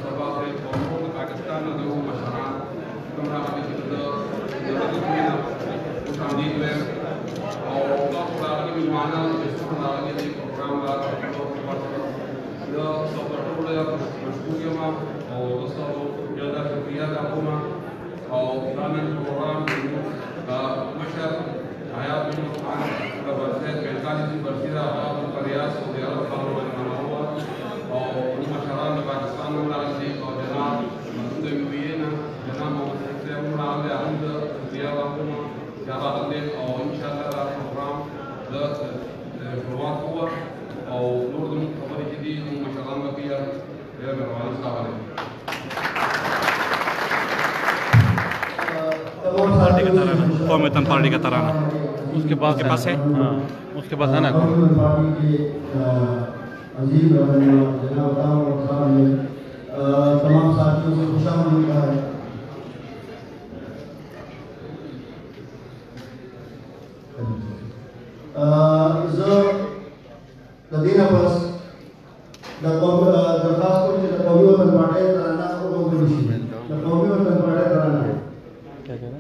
सभा से और पाकिस्तान जो मशरान कमरा वाली शामिल हुए और थोड़ा की मेहमाना थोड़ा के प्रोग्राम का सब मशहूरियों में और सब ज़्यादा शुक्रिया आपको और पुराने प्रोग्राम मशर हयात बरसे 45वीं बरसी का प्रयास और मना हुआ और मशरान पाकिस्तान और जनाब जनाब मोहम्मद अहमद दिया और इंशाअल्लाह प्रोग्राम शुरुआत हुआ और नूर खबर जदीद मशरान बकिया मेहरबानी साहब पार्टी का तराना कौमेतन पार्टी का तराना उसके बाद के पास है। हाँ उसके पास है ना तमाम साथियों को खुशामदीद कहा है। लदीना बस दरखास्त को कौमी वतन पार्टी तराना और कौमी वतन पार्टी तराना क्या कह रहे हैं?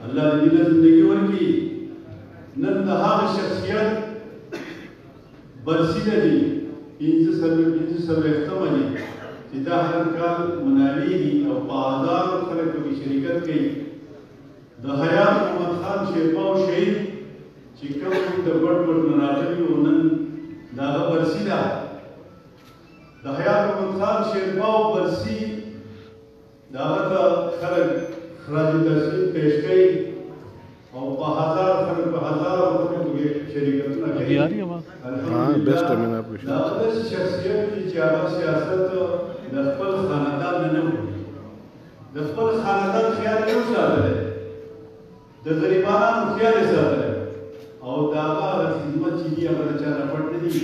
अल्लाह ने जिंदगी वर्की नंदा برسیده دي 15 دي چې دا هر کال مناویږي او په هزارو خلک پکې شرکت کوي. د حیات محمد خان شیرپاو شهید چې کوم د ګډ نه راغلي وو نن د هغه برسي ده. د حیات محمد خان شیرپاو برسي د هغه ته خلک خراج تحسین پیش کوي او په هزارو خلک پکې شرکتونه کوي. الحمدلله دا داسې شخصیت دی چې هغه سیاست د خپل خاندان نه و، د خپل خاندان خیال یې وساتلی، د غریبانو خیال یې ساتلی او د هغه خدمت چې دي هغه د چا نه پټ نه دي.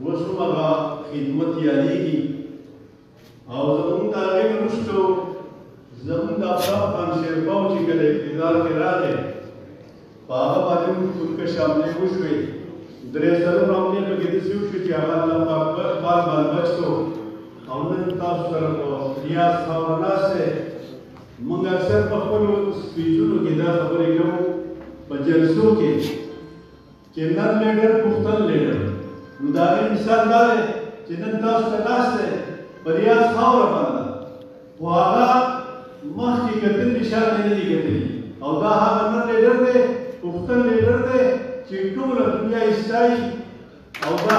اوس هم هغه خدمت یادېږي او زمونږ د هغې نه وروستو زمونږ د افراح خان شیرپاو چې کله اقتدار کې راغی په هغه باندې موږ ترکش حملې وشوې. 3 حملې پکې داسې وشوې چې هغه الله پاک بال بچ کړو او نن تاسو سره په ریاض خاوره ناست دی. موږ اکثر په خپلو سپیچونو کې دا خبرې کوو په جلسو کې چې نن لیډر پختن لیډر. نو د هغې مثال دا دی چې نن تاسو ته ناست دی په ریاض خاوره باندې خو هغه مخکې کتلي شاته نه دي کتلي او دا هغه نن لیډر دی پختن لیډر دی چې ټوله دنیا یې ستایي او دا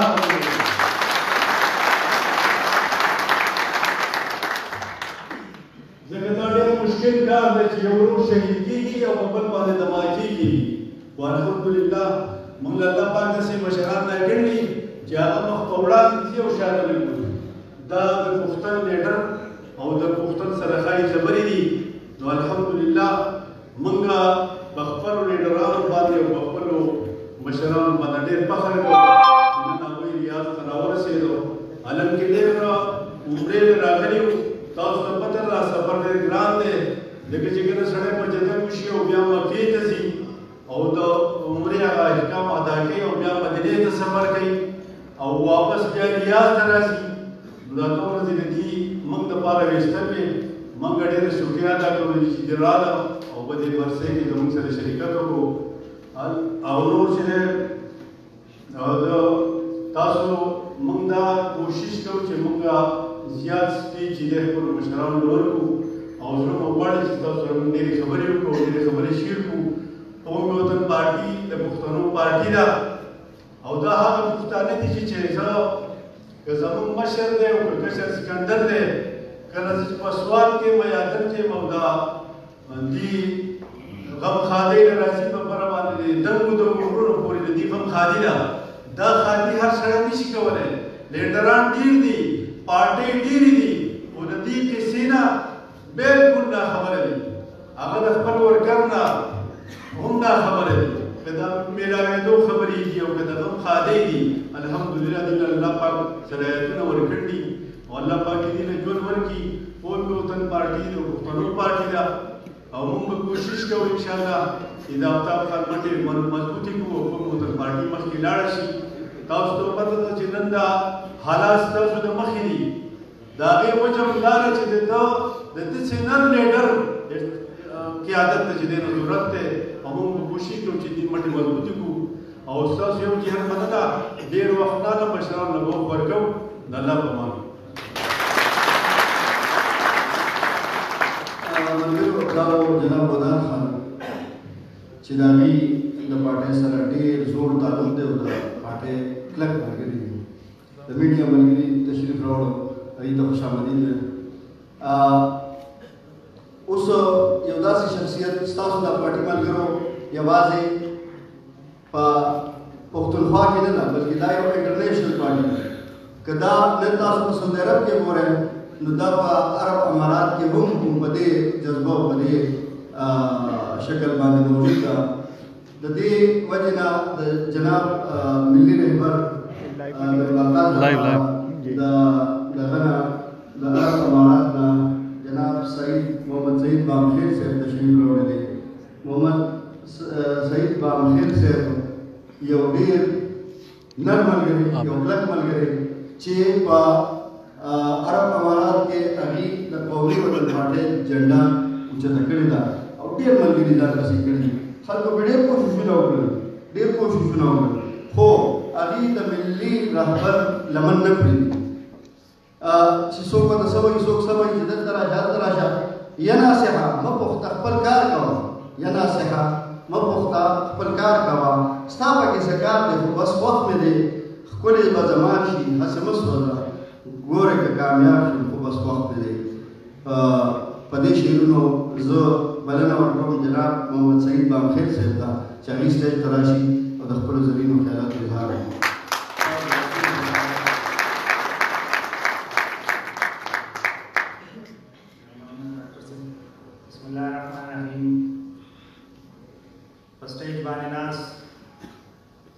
ځکه دا ډېر مشکل کار دی چې یو ورور شهید کېږي او په بل باندې دماغي کېږي. خو الحمدلله موږ له الله پاک داسې مشران راګڼلي چې هغه مخ په وړاندې ځي او شاته نه ګوري. دا د پښتون لیډر او د پښتون سره ښایي خبرې دي. نو الحمدلله موږ په خپلو لیډرانو باندې او په خپلو مشرانو باندې ډېر فخر کوو چې نن هغوی ریاض ته راورسېدو. هلم کې ډېر عمرې راغلي وو. تاسو ته پته ده سفر ډېر ګران دی ځکه چې کله سړی په جده وشي او بیا مکې ته ځي او د عمرې هغه احکام ادا کوي او بیا مدینې ته سفر کوي او واپس بیا ریاض ته راځي. نو دا څو ورځې د دې موږ دپاره ویستل وې. موږ ډېره شکریه ادا کوو چې دې راغله او په دې برسې کې زموږ سره شرکت وکړو. او نور چې دی تاسو موږ دا کوشش کوو چې موږ زیات سپیچ چې دی خپلو مشرانو ته ورکړو او زړه مو غواړي چې تاسو سره موږ ډېرې خبرې وکړو ډېرې خبرې شیر کړو. قومي وطن پارټي د پښتنو پارټي ده او دا هغه پښتانه دي چې زه که زموږ مشر دی او که کشر سکندر دی کله چې په سوال کې میادر کې او دا دي غم خادي نه راځي په بره باندې دغو غرونو پورې د دې غم خادي ده. دا خادي هر سړی نشي کولی. لیډران ډېر دي، پارټۍ ډېرې دي خو د دې کیسې نه بلکل ناخبره دي. هغه د خپل ورکر نه هم ناخبره دي. که د میلاوېدو خبرې دي او که د غم خادۍ دي الحمدلله دې له الله پاک صلاحیتونه ورکړي دي او الله پاک دې له ژوند ورکړي. قومي وطن پارټي د پښتنو پارټي ده او موږ به کوشش کوو انشاءالله چې د آفتاب خان منډې مضبوطې کړو او قومي وطن پارټي مخکې لاړه شي. تاسو ته پته ده چې نن دا حالات ستاسو د مخې دي. د هغې وجه هم دا ده چې د داسې نر لیډر قیادت ته چې دی نه ضرورت دی او موږ به کوشش کوو چې دې منډې مضبوطې کړو او ستاسو یو جهت پته ده ډېر وخت نه ده مشرانو له وخت ورکوو د الله په امان. جناب ودان خان چې د هغې د پارټۍ سره ډېر زوړ تعلق دی او د پارټۍ کلک ملګري دي. د میډیا ملګري تشریف راوړو هغې ته خوش آمدید دی. اوس یو داسې شخصیت ستاسو د پارټۍ ملګرو یوازې په پښتونخوا کې نه ده بلکې دا یو انټرنیشنل پارټي ده. که دا نن تاسو په سعودي عرب کې ګورئ نو دا په عرب امارات کې هم په دې جذبه او په دې شکل باندې موجود ده. د دې وجې نه د جناب ملي رهبر د ملاقات د عرب امارات نه جناب محمد سعید بامخیل صاحب تشریف راوړی دی. محمد سعید بامخیل صاحب یو ډېر نر ملګري یو کلک ملګري چې په عرب امارات کې هغې د قومي وطن پارټۍ جنډه اوچته کړې ده او ډېر ملګري ځان پسې کړي دي. خلکو پرې ډېر کوششونه وکړل خو هغې اتفاقي د ملي رهبر لمن نه پرېږدي چې څوک ورته څه وایي څوک څه وایي چې دلته راشه هلته راشه یا ناصحه مه پوښته خپل کار کوه یا ناصحه مه پوښته خپل کار کوه ستا پکې څه کار دی خو بس وخت مې دی ښکلی به زمان شي هسې مه سوځه ګورې که کامیاب شم خو بس وخت مې دی په دې شعرونو زه بلنه ورکوم جناب محمد سعید بامخیل صاحب ته چې هغوی سټیج ته راشي او د خپلو زرینو خیالاتو اظهار وکړي. بسم الله الرحمن الرحیم. په سټیج باندې ناست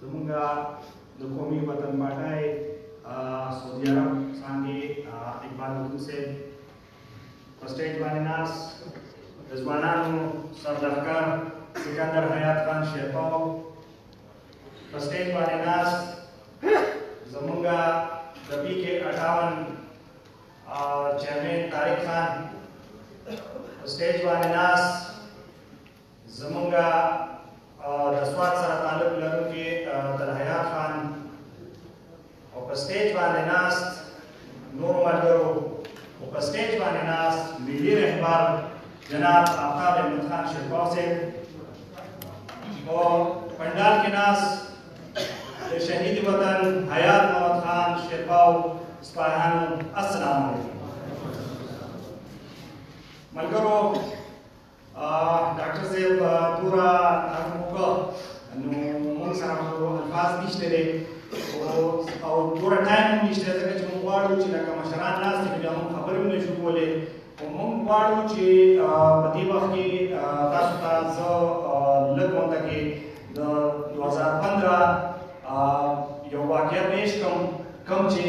زموږ د قومي وطن پاټای سعودي عرب څانګې اقبال وطن صاحب، په سټیج باندې ناست د ځوانانو سرلښکر سکندر حیات خان شیرپاو، په سټیج باندې ناست زموږ د PK58 چیرمن طارق خان، په سټیج باندې ناست زموږ د سوات سره تعلق لرونکي طلحیات خان، او په سټیج باندې ناست نورو ملګرو، او په سټیج باندې ناست ملي رهبر جناب آفتاب احمد خان شیرپاو صاحب، او پنډال کې ناست د شهید وطن حیات محمد خان شیرپاو سپاهیانو. السلام علیکم ملګرو. ډاکټر صاحب پورا نظم وکړ، نو موږ سره الفاظ نشته دی او پورا ټایم هم نشته، ځکه چې موږ غواړو چې لکه مشران ناست دي بیا موږ خبرې هم نشو کولی، او موږ غواړو چې په دې وخت کې تاسو ته زه لږ غونډه کې د 2015 یو واقعه پیش کړم کوم چې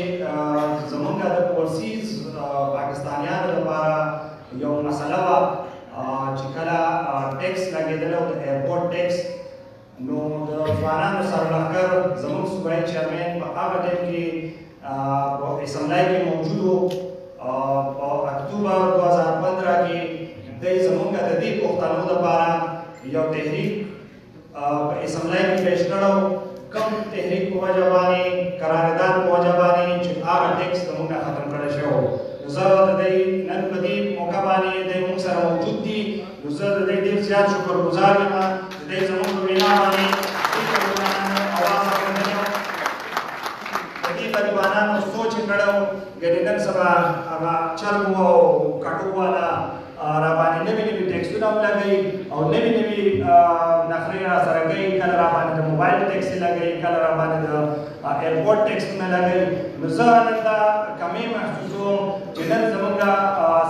زموږ د اورسیز پاکستانیانو لپاره یو مسله وه چې کله ټیکس لګېدلی او د ایرپورټ ټیکس، نو د ځوانانو سرلښکر زموږ صوبایي چیرمن په هغه ټایم کې په اسمبلی کې موجود و. په اکتوبر 2015 کې دوی زموږ د دې پښتنو لپاره یو تحریک په اسمبلی کې پیش کړی، کوم تحریک په وجه باندې قرارداد په وجه باندې چې هغه ټیکس زموږ نه ختم کړی شوی و. زه د دوی نن په دې موقع باندې دوی موږ سره موجود دي، نو زه د دوی ډېر زیات شکرګزار یم چې دوی زموږ په وینا باندې اواز اورېدلی و، د دې غریبانانو سوچ یې کړی و، ګنې نن سبا هغه چرګو او کټو والا راباندې نوي نوي ټیکسونه هم لګوي او نوي نوي نخرې راسره کوي، کله راباندې د موبایل ټیکس لګوي، کله راباندې د ایرپورټ ټیکسونه لګوي. نو زه نن دا کمې محسوسوم چې نن زموږ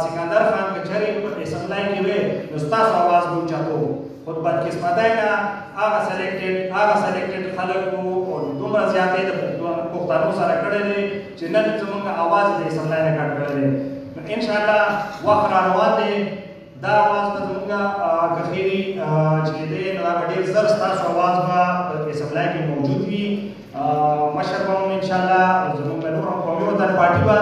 سکندر خان که چېرې په اسمبلی کې وی نو ستاسو اواز به اوچتو، خو د بدقسمتۍ نه هغه سلیکټډ خلک وو او دومره زیاتې د پښتنو سره کړی دی چې نن زموږ اواز د اسمبلی نه کټ کړی دی. انشاءالله وخت را روان دی، دا اواز به زموږ که خیري چې دی نو دا به ډېر زر ستاسو اواز به په اسمبلی کې موجود وي. مشر به هم انشاءالله زموږ د نور قومي وطن پارټي به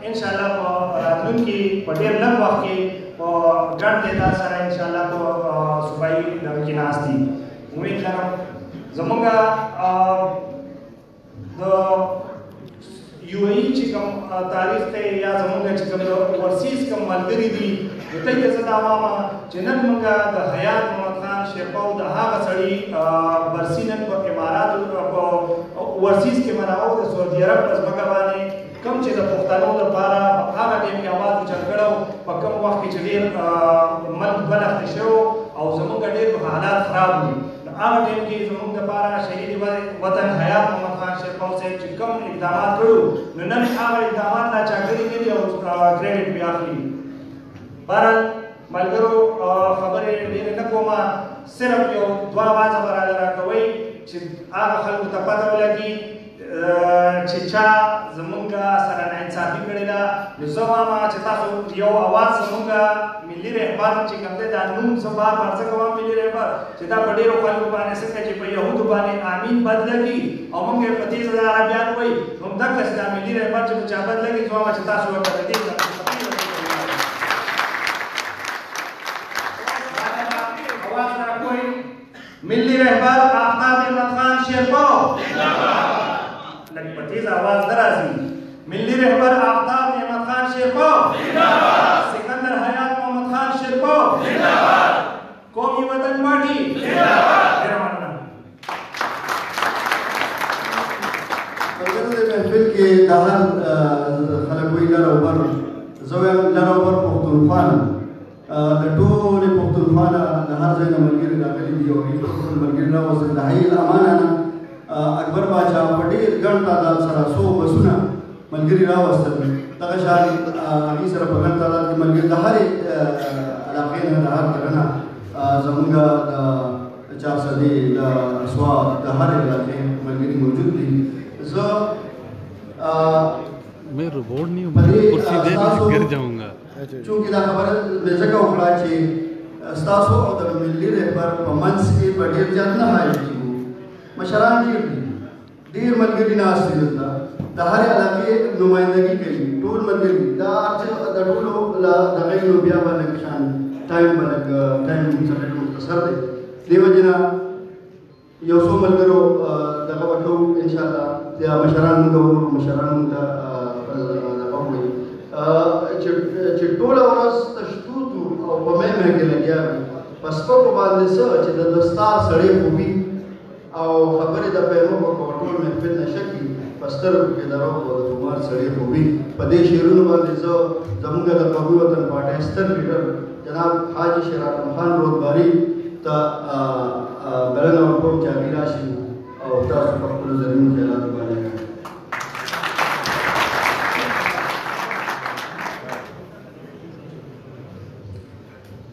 انشاءالله په راتلونکي په ډېر لږ وخت کې په ګډ تعداد سره انشاءالله په صوبایي دغه کې ناست دي. امید لرم زموږ د UAE چې کوم تاریخ ته یا زموږ چې کوم اورسیز کوم ملګري دي، نو ته یې زه دا وایم چې نن موږ د حیات محمد خان شیرپاو د هغه سړي برسي نن په اماراتو په اورسیز کې مناو د سعودي عرب په ځمکه باندې کوم چې د پښتنو لپاره په هغه ټایم کې اواز اوچت کړی و، په کوم وخت کې چې ډېر ملک دوه لخته شوی او زموږ ډېر حالات خراب وو، نو هغه ټایم کې زموږ دپاره شهید وطن حیات محمد خان شیرپاو صاحب چې کوم اقدامات کړو، نو نن هغه اقدامات لا چا کړي نه دي او کریډټ پرې اخلي. بهرحال ملګرو خبرې ډېرې نه کوم، صرف یو دوه اوازه به راله راکوئ چې هغه خلکو ته پته ولګي چې چا زموږ سره ناانصافي کړې ده. نو زه وایم چې تاسو یو اواز زموږ ملي رهبر چې کوم دی دا نوم زه بار بار ځکه وایم ملي رهبر چې دا په ډېرو خلکو باندې څنګه چې په یهودو باندې امین بد لګي او موږ یې په تیز عربیان وایي، همدغسې دا ملي رهبر چې په چا بد لګي زه وایم چې تاسو ورته د دې आवाज ना कोई मिल्ली रहबर आफ्ताब अहमद खान शेरपाव تیز आवाज दराजी मिल्ली रहबर आफ्ताब नेमत खान शेरपाव जिंदाबाद सिकंदर हयात मोहम्मद खान शेरपाव जिंदाबाद कौमी वतन पार्टी जिंदाबाद महफिल के दाहर खलकोई लरोबर जवेम लरोबर पख्तूनख्वा د ټولې پښتونخوا د هر ځای نه ملګري راغلي دي او ټول ملګري راوستل د حي الامانه نه اکبر باچا په ډېر ګڼ تعداد سره 100 بسونه ملګري راوستل دغه شان هغې سره په ګڼ تعداد کې ملګري د هرې علاقې نه د هر ځای نه زموږ د چارسدې د سوات د هرې علاقې ملګري موجود دي زه मैं रोबोट नहीं हूँ कुर्सी दे गिर जाऊंगा چونکې دا خبره مې ځکه وکړه چې ستاسو او د ملي رهبر په منځ کې په ډېر زیات نه حایل کېږو مشران ډېر دي ډېر ملګري ناست دي دلته د هرې علاقې نمایندګي کوي ټول ملګري دا هر څه د ټولو له دغې نو بیا به لږ شان ټایم به لږ ټایم څخه مختصر دی دې وجې نه یو څو ملګرو دغه به کوو انشاءالله بیا مشران مونږ وګورو مشران مونږ ته دغه ووایي چې ټوله ورځ تشتوتو او په مېمه کې لګیا وي په سپکو باندې څه چې د دستار سړی خو وي او خبرې د پیمو په ټول محفل نه شکي په سترګو کې د روغ او د خمار سړی خو وي په دې شعرونو باندې زه زموږ د قومي وطن پارټۍ ستر لیډر جناب حاجي شیر عالم خان رودباري ته بلنه ورکوم چې هغې راشي او تاسو په خپلو زرینو خیالاتو باندې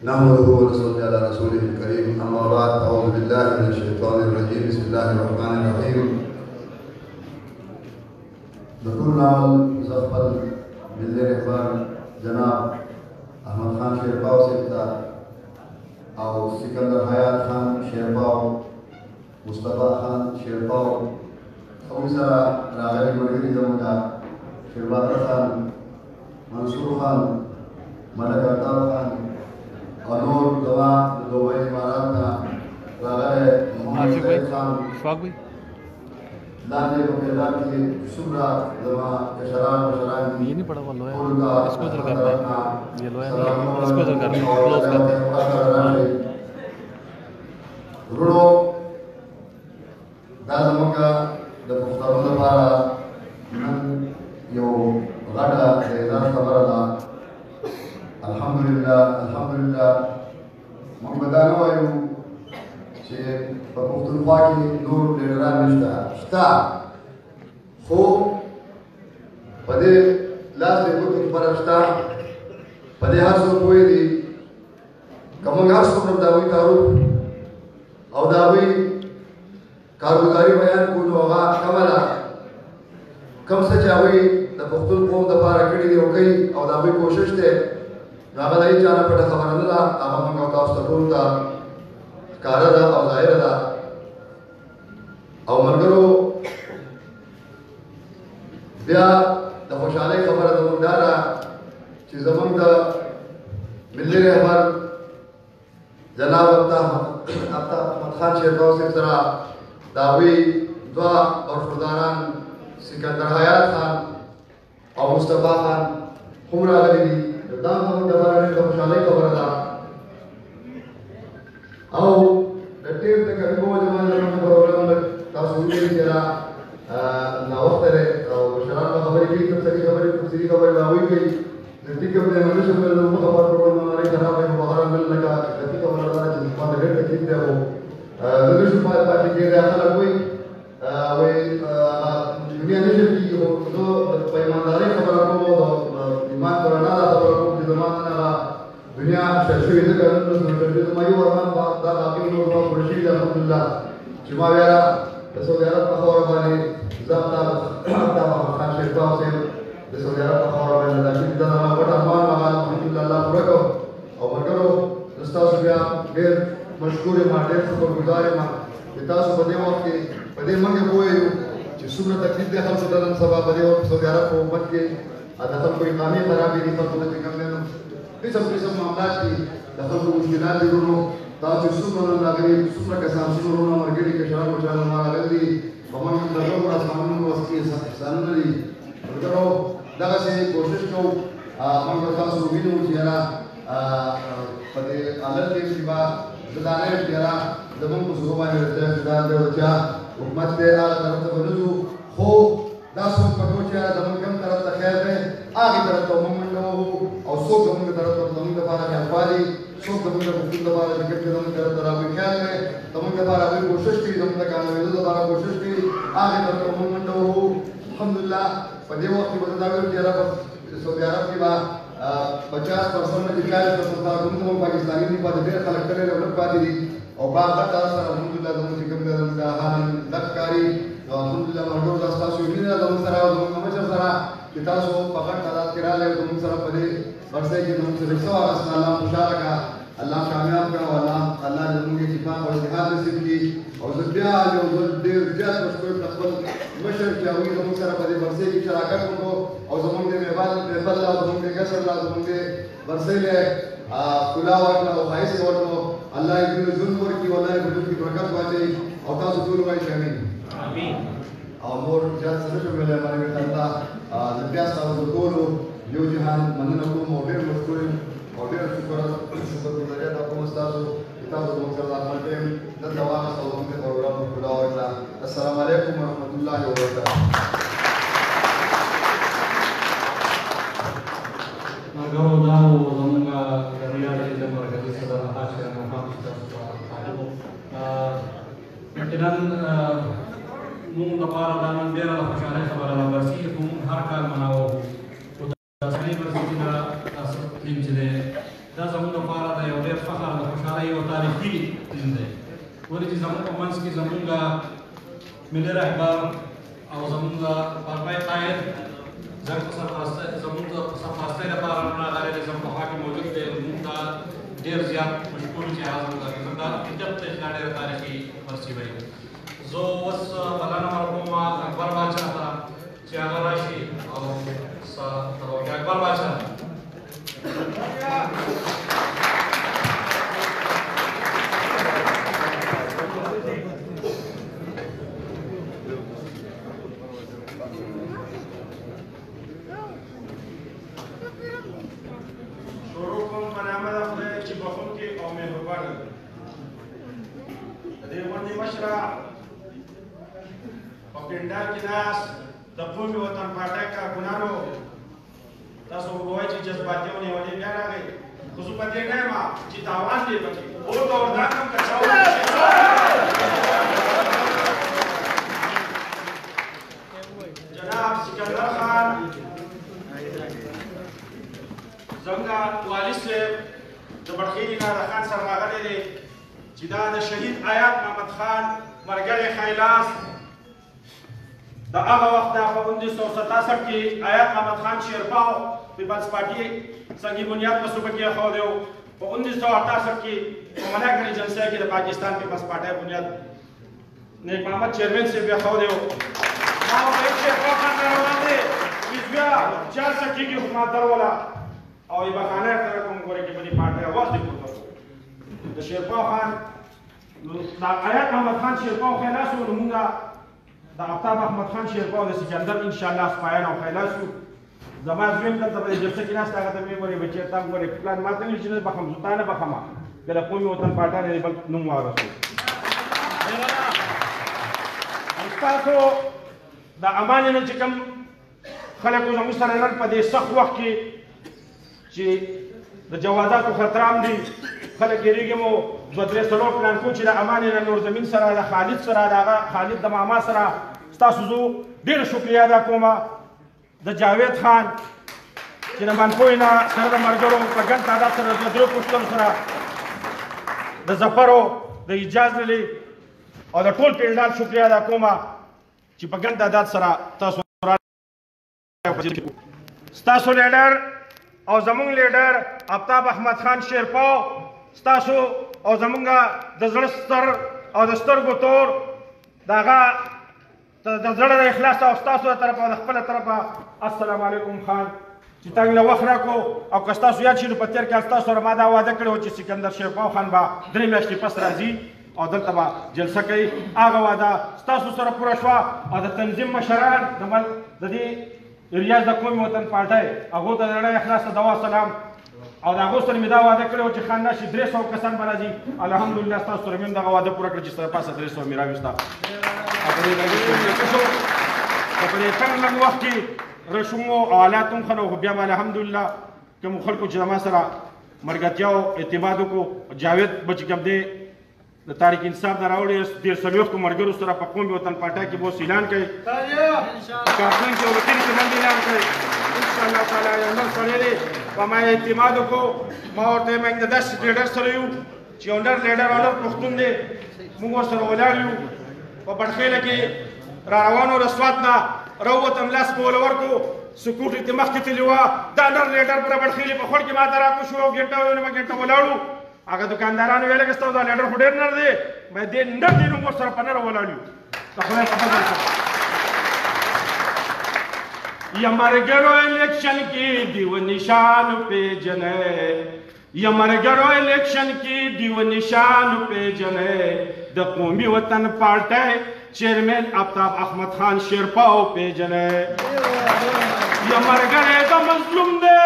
نحمده ونصلي على رسوله الكريم أما بعد أعوذ بالله من الشيطان الرجيم بسم الله الرحمن الرحيم دكتور ناول زفر ملي رهبر جناب احمد خان شیرپاو سیبتا او سکندر حیات خان شیرپاو مصطفی خان شیرپاو او سره راغلي ملګري زموږه شیربادر خان منصور خان ملک الطاف خان نور دوا دوبئی امارات کا راغلے محمد سعید خان شواق بھائی لانے کو پیدا کی شکرہ دوا اشرار وشرائن یہ نہیں پڑا ہوا لوہے اس کو ادھر کرنا ہے یہ لوہے نہیں اس کو ادھر کرنا ہے کلوز کرنا ہے رونو دا زمونگا دا پختانو دا پارا نن یو غاڑا دیدار خبر دا الحمدلله موږ به دا نه وایو چې په پښتونخوا کې نور لیډران نشته شته خو په دې لاس د ګوتو خبره شته په دې هر څوک پوهېږي که موږ هر څوک د هغوی تعارف او د هغوی کارګزاري بیان کړو نو هغه کمه ده کوم څه چې هغوی د پښتون قوم دپاره کړي دي او کوي او د هغوی کوشش دی هغه د هېڅ چا نه پټه خبره نه ده هغه موږ او تاسو ته ټولو ته ښکاره ده او ظاهره ده او ملګرو بیا د خوشحالۍ خبره زموږ دا ده چې زموږ د ملي رهبر جناب احمد خان شیرپاو صاحب سره د هغوی دوه برخورداران سکندر حیات خان او مصطفی خان هم راغلي دي دا زموږ دپاره ډېره د خوشحالۍ خبره ده او د ډېر تکلیف په وجه باندې زموږ پروګرام تاسو ولیدل چې را ناوخته دی او مشران به خبرې کوي تفصیلي خبرې به هغوی کوي دقیق خبرې نه نشم ویلی زموږ خبر پروګرام هماری خراب دی خو بهرحال مل لکه دقیق خبره دا ده چې ما ته ډېر تکلیف دی خو زه نشم پاتې کېدی خلک وایي دنیا نه شم کېږي خو زه په ایماندارۍ خبره کوم او د ایمان په رڼا دا خبره کوم چې زما نن هغه دنیا شل شوې ځکه نن ورځ زما یو ارمان دا باقي نور زما پوره شوي دي الحمدلله چې ما بیا د سعودي عرب په خاوره باندې زه همدا خان شیرپاو صاحب د سعودي عرب په خاوره باندې دا چې دا زما پټ ارمان هغه الحمدلله الله پوره کړ او ملګرو زه ستاسو بیا ډېر مشکور یم ډېر شکرګزار یم چې تاسو په دې وخت کې په دې موږ پوهېږو چې څومره تکلیف دی خلکو ته نن سبا په دې وخت سعودي عرب په حکومت کې د خلکو اقامې خرابې دي خلکو ته چې کوم دی نو قسم معاملات دي د خلکو مشکلات دي ورونو تاسو چې څومره نن راغلي څومره کسان څومره ورونه ملګري کشران مشران ما راغلي دي په موږ د ټول اسمانونو وس کې احسانونه دي ورګرو دغسې کوشش کوو موږ به تاسو ووینو چې یاره په دې حالت کې چې به زه دا نه یم چې یاره زمونږ په صوبه باندې اقتدار دی او چا حکومت دی هغه طرف ته به نه ځو خو دا سوچ پکو چې یاره زمونږ کوم طرف ته خیر دی هغې طرف ته موږ منډه وهو او څوک زمونږ طرف ته زمونږ دپاره خیالخوا دي څوک زمونږ د پښتون دپاره چې کوم زمونږ طرف ته راغوی خیال دی زمونږ دپاره هغوی کوشش کوي زمونږ د کامیابېدو دپاره کوشش کوي هغې طرف ته موږ منډه وهو الحمدلله په دې وخت کې به زه دا ویم چې یاره په سعودي عرب کې به 50% نه 40% تر کوم زموږ پاکستاني دي پاتې ډېر خلک ډېر ډېولپ پاتې دي او باغه تاسو سره الحمدلله زموږ چې کوم زموږ د حالن لک کاري او الحمدلله ورګو تاسو تاسو وینئ زموږ سره او زموږ مشر سره چې تاسو په غټ تعداد کې راغلئ زموږ سره په دې ورځ کې زموږ سره څه واغسته الله خوشحاله کړه الله کامیاب کړه او الله زموږ اتفاق او اتحاد نصیب کړي او زه بیا یو ځل ډېر زیات مشکور د خپل مشر چې هغوی زموږ سره په دې ورځې کې شراکت وکړو او زموږ د محفل لا زموږ د کسر لا زموږ د ورځې له ښکلا ورکړه او ښایست یې ورکړو الله یې دې ژوند ورکړي او الله یې په ژوند کې برکت واچوي او تاسو ټول وایئ امین او نور زیات څه نشم ویلی باندې الله زه بیا ستاسو د ټولو یو جهان مننه کوم او ډېر مشکور یم او ډېر شکرګزاري ادا کوم ستاسو چې تاسو زموږ سره دا خپل ټایم دلته واخیست او زموږ د پروګرام ښکلا ورکړه السلام علیکم ورحمة الله وبرکاته ملګرو دا و زموږ د ریاض د مرکزي صدر حاج محمد طالبو یقینا موږ لپاره دا نن ډېره د خوشحالۍ خبره ده برسي خو موږ هر کال مناوو خو د اسلامي برسي دا ټیم چې دی دا زموږ لپاره د یو ډېر فخر د خوشحالۍ یو تاریخي ټیم دی ولې چې زموږ په منځ کې زموږ ملي رهبر او زموږ پرمای قائد زموږ د سرپرستۍ لپاره راغلی دی زموږ په خوا کې موجود دی موږ ته ډېر زیات مشکور چې هغه زموږ دا کتاب ته دا ډېره تاریخي برسي وایي زه اوس بلنه ورکوم اکبر باچا ته چې هغه راشي او اکبر باچا شروع کوم په نامه د خدای چې بخښونکی او مهربانه دی د دې غونډې مشره په پنډال کې ناست د قومي وطن پارټۍ کارکونانو تاسو وګورئ چې جذباتي ونیولې بیا راغی خو زه په دې نه یم چې تاوان دی پکې اور به وردا کړم که چا جناب سکندر خان زموږ والي صاحب د بړخیلي نه د خان سره راغلی دی چې دا د شهید آیات محمد خان مرګری خیلاس د هغه وخت په 1967 کې آیات محمد خان شیرپاو پیپلز پارټي سنگی بنیاد په صوبه کې ایښودی و په 1968 کې په مناګر ایجنسۍ کې د پاکستان پیپلز پارټي بنیاد نیک محمد چیئرمین صاحب ایښودی و ما وویل شیرپاو خان ته روان دی چې بیا 4 کې حکومت دروله او ای بخانه سره کوم ګورې کې په دې پارټي اواز دی پورته د شیرپاو خان د آیات محمد خان شیرپاو خلاص و نو مونږ د آفتاب احمد خان شیرپاو د سکندر انشاءالله سپایان او خلاص و زما زویم دلته په دې جلسه کې ناست هغه ته مې وویل بچی ته ګورې پلان ماته ویل چې نه بخم زه تا نه بخمه که د قومي وطن پارټۍ نه بل نوم واغستو ستاسو د امان نه چې کوم خلک زموږ سره نن په دې سخت وخت کې چې د جوازاتو خطرام دي خلک یېرېږي مو 2-3 پلان کوو چې د امان نه نور زمین سره د خالد سره د هغه خالد د ماما سره ستاسو زه ډېره شکریه ادا کوم د جاوید خان چې د منپوی نه سره د ملګرو په ګڼ تعداد سره د 2 پوښتنو سره د ظفرو د اجاز للی او د ټول پنډال شکریه ادا کوم چې په ګڼ تعداد سره تاسو ستاسو لیډر او زمونږ لیډر آفتاب احمد خان شیرپاو ستاسو او زمونږ د زړه ستر او د سترګو تور د هغه د زړه د اخلاص او ستاسو د طرفه او د خپله طرفه السلام علیکم خان چې تاسو له وخت راکړو او که ستاسو یاد شي نو په تېر کال ستاسو سره ما دا وعده کړې وه چې سکندر شیرپاو خان به 3 میاشتې پس راځي او دلته به جلسه کوي هغه وعده ستاسو سره پوره شوه او د تنظیم مشران د دې ریاض د قومي وطن پارټۍ هغو ته د زړه اخلاص دعا سلام او د هغو سره مې دا وعده کړې وه چې خان راشي 300 کسان به راځي الحمدلله ستاسو سره مې هم دغه وعده پوره کړه چې سره پاسه 300 مې راویسته په دې کم لږ وخت کې رسوم او حالات هم ښه نه وو بیا به الحمدلله کومو خلکو چې زما سره ملګرتیا او اعتماد وکړو جاوید به چې کوم دی د تاریخ انصاف نه راوړی 13 ملګرو سره په قومي وطن پارټۍ کې به اوس اعلان کوي کارتون کې وکیل کې باندې اعلان کوي انشاءالله تعالی یو نن سړی دی په ما اعتماد وکړو ما ورته موږ د داسې لیډر سره یو چې اونډر لیډر اونډر پښتون دی موږ ورسره ولاړ یو په بډخیله کې را روانو د سوات نه راووتم لاس به وله ورکړو سکوټي ته مخکې تللي وه دا نر لیډر پر بډخیلې په خوړ کې ما ته راکوشو یو ګنټه یو نیمه ګنټه ولاړو هغه دکاندارانو ویله که ستاسو دا لیډر خو ډېر نر دی باید دې نر دی نو موږ سره په نره ولاړ یو د خدای په فضل سره یا مرګرو الیکشن کې دیو نشان پیژنئ یا مرګرو الیکشن کې دیو نشان پیژنئ د قومي وطن پارټۍ چیرمن آفتاب احمد خان شیرپاو پیژنئ یا مرګرې د مظلوم دی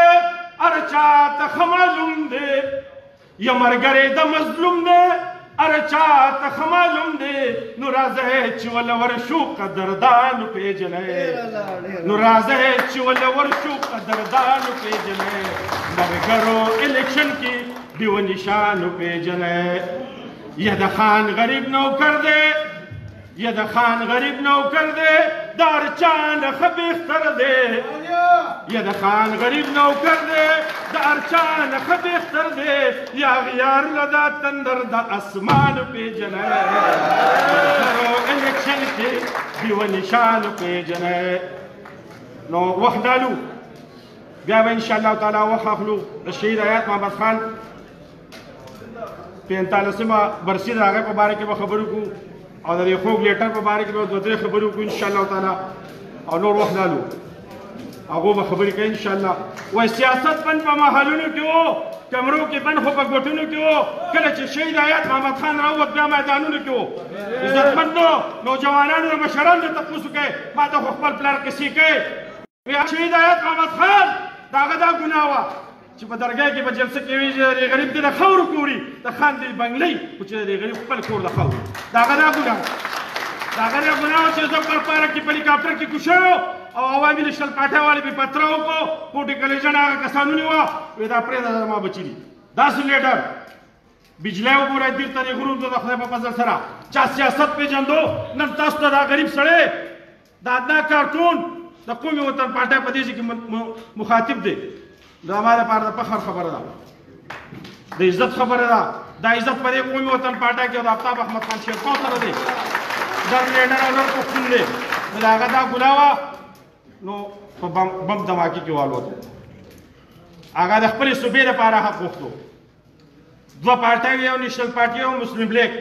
هر چا ته ښه معلوم دی یا مرګرې د مظلوم دی هر چا ته ښه معلوم دی نو راځئ چې وله ورشو قدردانو پیژنئ نو راځئ چې وله ورشو قدردانو پیژنئ مرګرو الیکشن کې دیو نشانو پیژنئ یا د خان غریب نوکر دی یا د خان غریب نوکر دی د هر چا نه ښه بهتر دی یا د خان غریب نوکر دی د هر چا نه ښه بهتر دی یا غیار له دا تندر د اسمان پیژنئ الیکشن کې دیو نشان پیژنئ نو وخت ډالو بیا به انشاءالله تعالی وخت اخلو د شهید حیات محمد خان 45مه برسي د هغې په باره کې به خبرې کوو او د دې خوږ لیټر په باره کې به 2-3 خبرې وکړو انشاءالله تعالی او نور وخت ډالو هغو به خبرې کوي انشاءالله وایي سیاست بند په محلونو کې و کمرو کې بند خو په ګوټونو کې و کله چې شهید حیات محمد خان راووت بیا میدانونو کې و عزتمندو نوجوانانو د مشرانو ته تپوس وکړئ ما ته خو خپل پلار قصې کوي شهید حیات محمد خان د هغه دا ګناه وه چې په درګاه کې په جلسه کې وي چې د غریب دی د خاورو کوري د خان دی بنګلۍ خو چې د غریب خپل کور د خاورو د هغه دا ګناه د هغه دا ګناه وه چې زه پر پاره کې په هلیکاپټر کې کوشو او عوامي لشل پاټۍ والے به پتره وکړو پوټې کلیجن هغه کسانو نیوه وایي دا پرېږده زما بچي دي داسې لیډر بجلی وګورئ دیر ته د غرونو ته د خدای په فضل سره چا سیاست پېژندو نن تاسو ته دا غریب سړی دا ادنا کارټون د قومي وطن پارټۍ په دې کې مخاطب دی دا ما لپاره د فخر خبره ده د عزت خبره ده دا عزت په دې قومي وطن پارټۍ کې د آفتاب احمد خان شیرپاو سره دی در لیډر او در پښتون دی نو د هغه دا ګناه وه نو په بم دماکي کې والوتو هغه د خپلې صوبې دپاره حق غوښتو 2 پارټۍ یو نیشنل پارټي او مسلم لیگ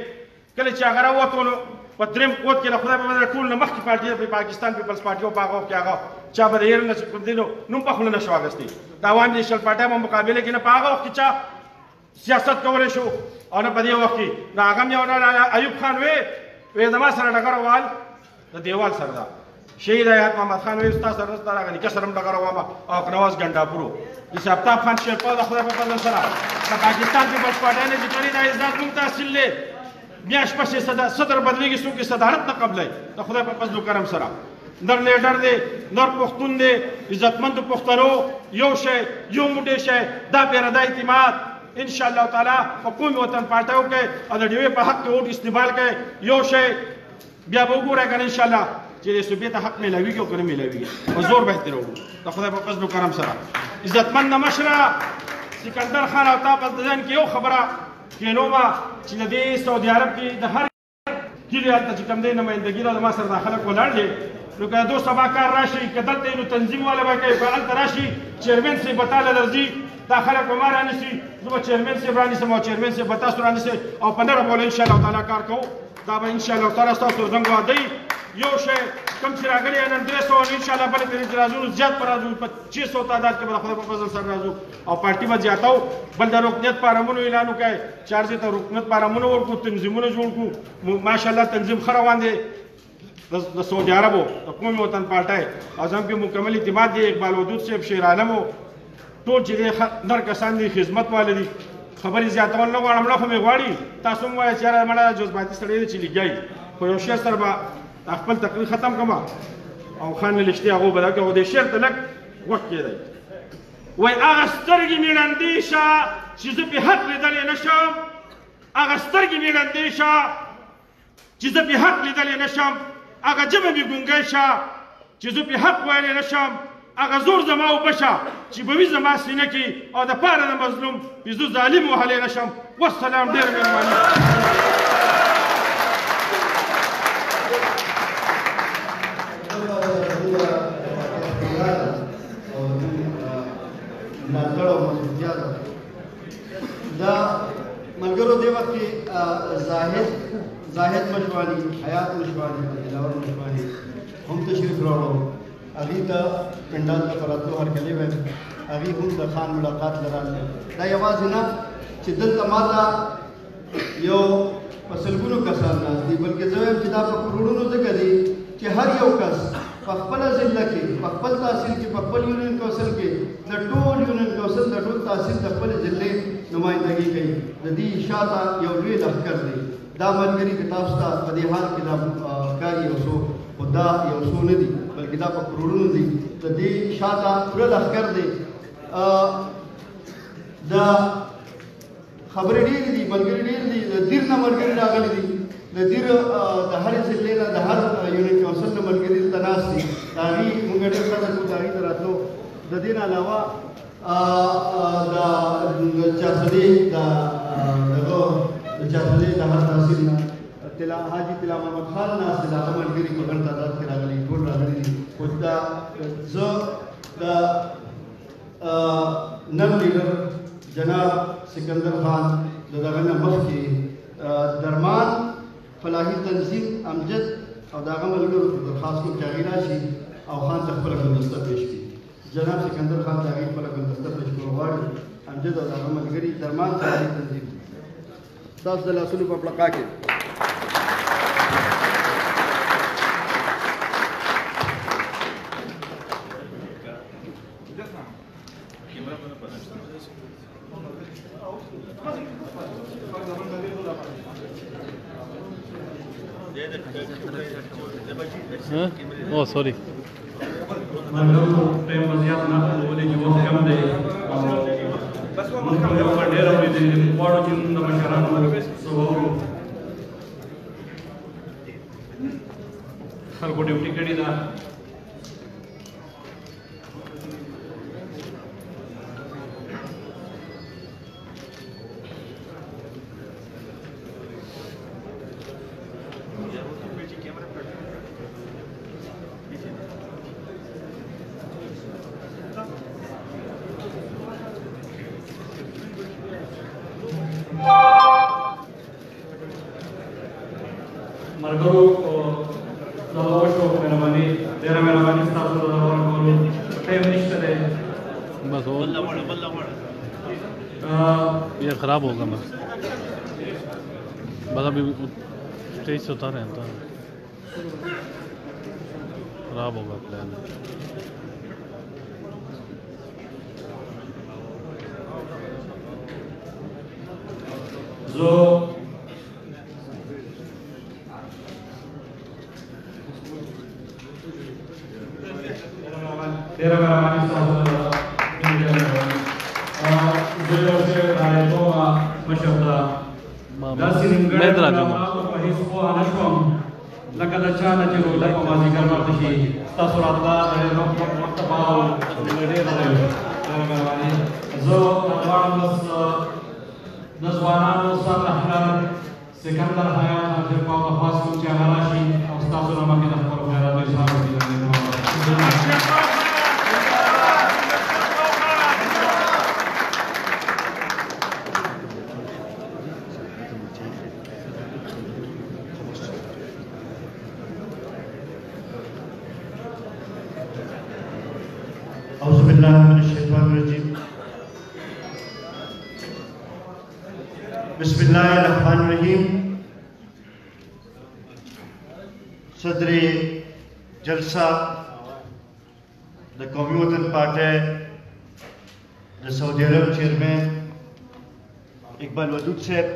کله چې هغه راووتو نو په درېیم قوت کې د خدای په فضل ټول نه مخکې پارټي د پاکستان پیپلز پارټي او په هغه وخت کې هغه چا به د هیر نه نوم په خوله نه شو اخیستی د عوامي نیشنل پارټۍ په مقابله کې نه په هغه وخت کې چا سیاست کولی شو او نه په دې وخت کې د هغه هم یو ایوب خان وی زما سره ډګر وال د دیوال سره ده شهید حیات محمد خان وی ستا سره ستا راغلی که سره هم ډګر وامه او نواز ګنډاپورو چې آفتاب خان شیرپاو د خدای په فضل سره د پاکستان پیپلز پارټۍ نه چې کړي دا عزت موږ ته حاصل دی میاشت پسې صدر بدلېږي څوک یې صدارت نه قبلوي د خدای په فضل و کرم سره نر لیډر دی نر پښتون دی عزتمند پښتنو یو شی یو موټی شی دا پیره د اعتماد انشاءالله تعالی په قومي وطن پارټۍ وکړئ او د ډیوې په حق کې ووټ استعمال کړئ یو شی بیا به وګورئ که نه انشاءالله چې د صوبې ته حق میلاویږي او که نه میلاویږي په زور به یې تېروو د خدای په فضل و کرم سره عزتمنده مشره سکندر خان او تا په ځان کې یو خبره کینومه چې د دې سعودي عرب کې د هر کلي هلته چې کوم دی نمایندګي ده زما سره دا خلک ولاړ دي نو که دو سبا کار راشي که دلته نو تنظیم والا به کوي که هلته راشي چیرمین صاحب به تاله درځي دا خلک به ما رانیسي زه به چیرمین صاحب رانیسم او چیرمین صاحب به تاسو رانیسئ او په نره بوله انشاءالله تعالی کار کوو دا به انشاءالله تعالی ستاسو زنګ وعده یو شی کم چې راغلي نن 300 ان شاء الله بلې ترې چې راځو زیات پر راځو 2500 تعداد کې به خدای په فضل سره راځو او پارټي به زیاتاو بل د رکنیت پارامونو اعلان وکړي چارځي ته رکنیت پارامونو ورکو تنظیمونه جوړ کړو ماشاءالله تنظیم ښه روان دی د سعودي عربو د قومي وطن پارټۍ او زموږ کې مکمل اعتماد دی اقبال ودود صاحب شیر عالم ټول چې دی نر کسان دي خدمت والے دي خبرې زیاتول نه غواړم نه خو مې غواړي تاسو هم وایئ چې یاره مړه جذباتي سړی دی چې لګیایي خو یو شعر سره به خپل تقریر ختم کړم او خان لشتي هغه به دا کوي او دې شعر ته لږ وخت کېدی وایي هغه سترګې مې ړندې شه چې زه پې حق لیدلی نه شم هغه سترګې مې ړندې شه چې زه پې حق لیدلی نه شم هغه ژبه مې ګونګی شه چې زه پې حق ویلی نه شم هغه زور زما اوبه شه چې به وي زما سینه کې او د پاره د مظلوم چې زه ظالم وهلی نه شم والسلام ډېره مهرباني ملاتړ او ملګرتیا ده دا ملګرو دې وخت کې زاهد مشواني حیات مشواني دلاور مشواني هم تشریف راوړو هغې ته پنډال ته په راتلو هرکلی ویل هغې هم د خان ملاقات له راغله دا یوازې نه چې دلته ما ته یو په سلګونو کسان ناست دي بلکې زه وایم چې دا په کروڑونو ځکه دي چې هر یو کس په خپله ضلع کې په خپل تحصیل کې په خپل یونین کونسل کې د ټول یونین کونسل د ټول تحصیل د خپلې ضلعې نمایندګي کوي د دې شاته یو لوی لښکر دی دا ملګري که تاسو ته په دې حال کې دا ښکاري یو څو خو دا یو څو نه دي بلکې دا په کروڑونو دي د دې شاته پوره لښکر دی دا خبرې ډېرې دي ملګري ډېر دي د دیر نه ملګري راغلي دي د دیر د هرې ضلعې نه د هر یونین کونسل نه ملګري دلته ناست دي د هغې مونږ ډېر قدر کوو د هغې ته راتلو د دې نه علاوه د چارسدې د هر تحصیل نه حاجي طلا محمد خان ناست دی د هغه ملګري په ګڼ تعداد کې راغلي ټول راغلي دي خو دا زه د نن لیډر جناب سکندر خان د دغه نه مخکې درمان فلاحي تنظیم امجد او د هغه ملګرو ته درخواست کوم چې هغې راشي او خان ته خپله ګلدسته پېښ کړي جناب سکندر خان ته هغې خپله ګلدسته پېښ کړو غواړي امجد او د هغه ملګري درمان فلاحي تنظیم ستاسو د لاسونو په پړقا کې Oh, sorry. ملګرو ټایم به زیات نه اخلو ولې چې وخت کم دی او موږ هم یو کار ډېر اورېدلي غواړو چې موږ د مشرانو څه واورو خلکو ډیوټي کړې ده ملګرو دا وشو مهرباني ډېره مهرباني ستاسو د ورکولو ټایم نشته دی बस और ये खराब होगा बस अभी स्टेज से उतारे हैं तो खराब होगा प्लान जो तेरा मेहरबानी साहब जो से आए तो मशहूर दासी मैं इधर आ जाऊंगा په هیڅ پوه نه شوم لکه د چا نه چې روژه په مازدیګر ورته شي ستاسو راتله ډېر مرتبه او ډېر مهرباني زه غواړم بس د ځوانانو سرلښکر سکندر حیات حاجي په درخواست کوم چې هغه راشي او ستاسو نه مخکې د خپلو خیراتو اظهار وکړي بالله من الشيطان الرجيم بسم الله الرحمن الرحيم صدر جلسہ قومی وطن پارٹی سعودی عرب چیئرمین اقبال ودود صاحب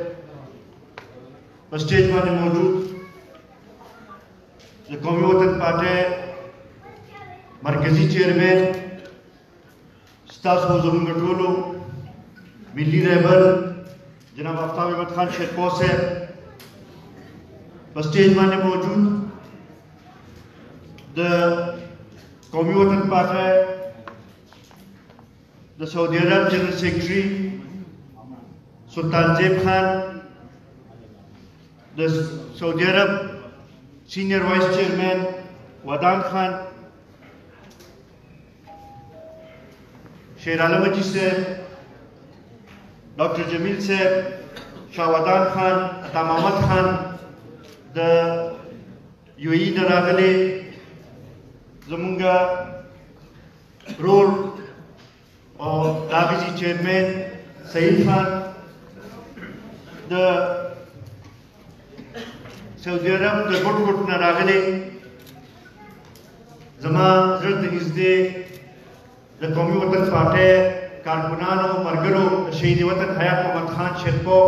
اسٹیج پر موجود قومی وطن پارٹی مرکزی چیئرمین ستاسو زمونږ ټولو ملی رهبر جناب آفتاب احمد خان شیرپور صاحب په سټیج باندې موجود د قومي وطن پارټي د سعودي عرب جنرال سیکرټري سلطان زیب خان د سعودي عرب سینئر وایس چیئرمین ودان خان شیر عالم جی صاحب ڈاکٹر جمیل صاحب شاودان خان عطا محمد خان د یو ای نه راغلي زمونږ رور او داغجي چیئرمین سعید خان د سعودي عرب د ګوټ ګوټ نه راغلي زما زړه ته نږدې د قومي وطن پارټۍ کارکنانو ملګرو شهید وطن حیات محمد خان شیرپور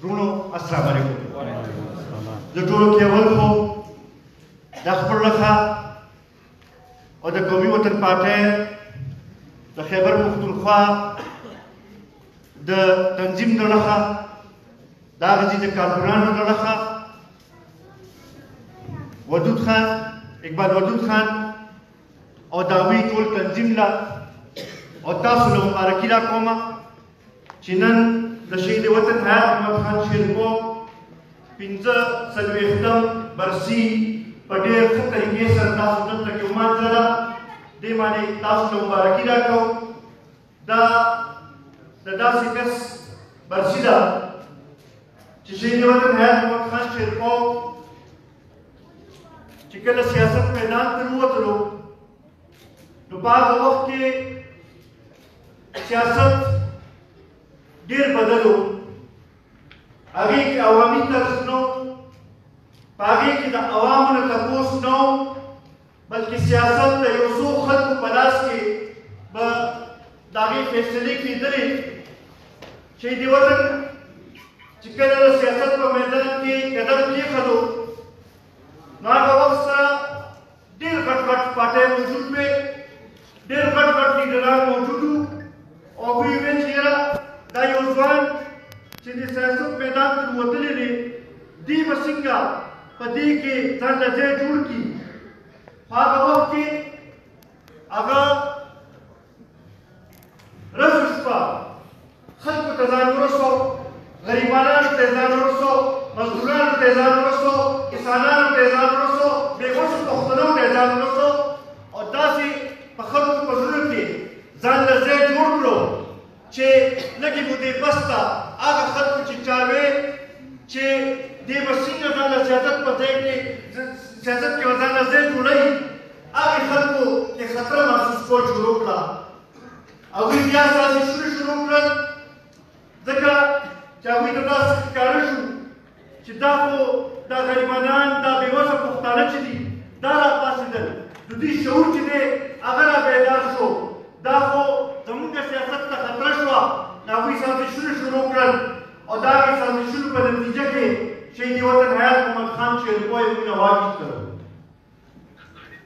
رونو السلام علیکم د ټولو کې اول خو د خپل لخوا او د قومي وطن پارټۍ د خیبر پښتونخوا د تنظیم نه لخوا د هغه د کارکنانو نه لخوا ودود خان اقبال ودود خان او د هغوی ټول تنظیم له او تاسو له مبارکي راکوم چې نن د شهید وطن حیات محمد خان شیرپور 45 برسي په ډېر ښه طریقې سره تاسو دلته کې ومانځله دې باندې تاسو له مبارکي راکوم دا د داسې کس برسي ده چې شهید وطن حیات محمد خان شیرپور چې کله سیاست میدان ته ووتلو نو په هغه وخت کې سیاست ډیر بدل و هغې کې عوامي طرز نه په هغې کې د عوامو نه تپوس نه بلکې سیاست د یو څو خلکو په لاس کې به د هغې فیصلې کېدلې شهید وطن چې کله د سیاست په میدان کې قدم کېښودو نو هغه وخت سره ډېر غټ غټ پارټۍ موجود وې ډېر غټ غټ لیډران موجود وو او دوی ویل چې یاره دا یو ځوان چې د سیاست میدان ته وتلی دی دوی به څنګه په دې کې ځان له ځای جوړ کړي په هغه وخت کې هغه ورځ شپه خلکو ته ځان ورسو غریبانانو ته ځان ورسو مزدورانو ته ځان ورسو کسانانو ته ځان ورسو بېوسو پښتنو ته ځان ورسو او داسې په خلکو په زړه کې ځان له ځای جوړ کړو چې لږې مودې بسته هغه خلکو چې چا وې چې دې به څنګه ځان له سیاست په ځای کې سیاست کې به ځان له ځای جوړوي هغې خلکو کې خطره محسوس کول شروع کړه هغوی بیا سازشونه شروع کړل ځکه چې هغوی ته داسې ښکاره شو چې دا خو دا غریبانان دا بېوسه پښتانه چې دي دا راپاڅېدل د دوی شعور چې دی هغه را بیدار شو دا خو زموږ سیاست ته خطره شوه د هغوی سازشونه شروع کړل او د هغې سازشونو په نتیجه کې شهید وطن حیات محمد خان شیرپور یې مونږ واخیستل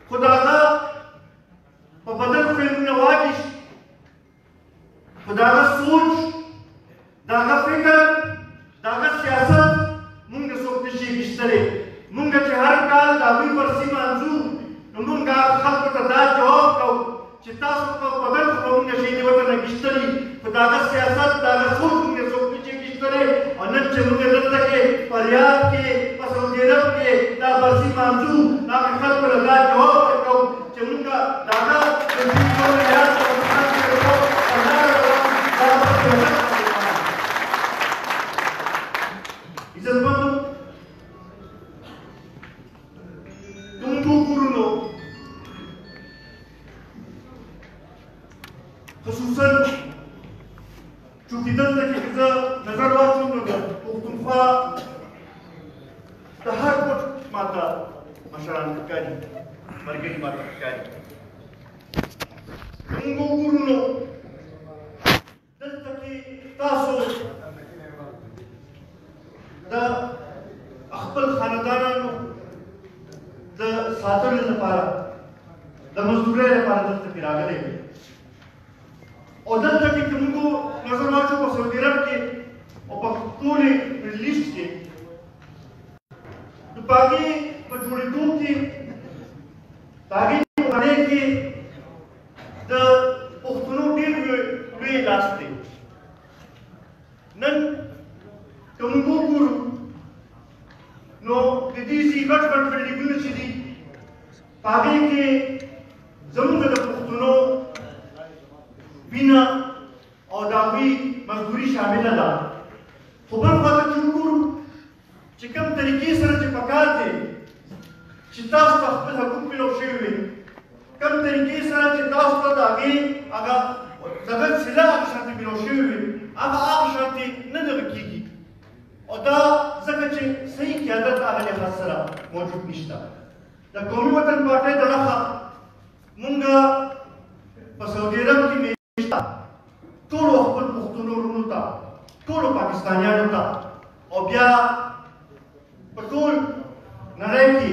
خو د هغه په بدل خو یې مونږ واخیست خو د هغه سوچ د هغه فکر د هغه سیاست مونږ څوک نشي اخیستلی مونږ چې هر کال د هغوی برسي مانځو نو مونږ خلکو ته دا جواب کوو چې تاسو په بدل خو مونږ شهید وطن اخیستلي خو د هغه سیاست د هغه سوچ مونږ څوک نشي اخیستلی او نن چې مونږ دلته کې په ریاض کې په سعودي عرب کې دا برسي مانځو نو هغې خلکو ته دا جواب ورکوو چې مونږ د هغه د دوی ټول ریاض عزتمندو تم ټول کورونو دلته کې زه نظر واچوم نو د پښتونخوا د هر ګوټ ماته مشران ښکاري ملګري ماته ښکاري موږ وګورو نو دلته کې تاسو د خپل خاندانانو د ساتلو لپاره د مزدورۍ لپاره دلته کې راغلي او دلته کې که موږ نظر واچو په سعودي عرب کې او په ټولې مډل ایسټ کې نو په هغې په جوړېدو کې په هغې په بڼې کې د پښتنو ډېر لوی لاس دی نن که موږ وګورو نو د دې ځي غټ غټ بلډینګونه چې دي په هغې کې زموږ د پښتنو وینه او د هغوی مزدوري شامله ده خو بل خوا ته چې وګورو چې کوم طریقې سره چې پکار دی چې تاسو ته خپل حقوق میلاو شوي وي کوم طریقې سره چې تاسو ته د هغې هغه دغه صله هغه شانتې میلاو شوي وي هغه شانتې نه دغه کېږي او دا ځکه چې صحیح قیادت هغه لحاظ سره موجود نشته د قومي وطن پارټۍ د لخوا مونږ په سعودي عرب کې میشته ټولو خپل پښتنو وروڼو ته ټولو پاکستانیانو ته او بیا په ټول نړۍ کې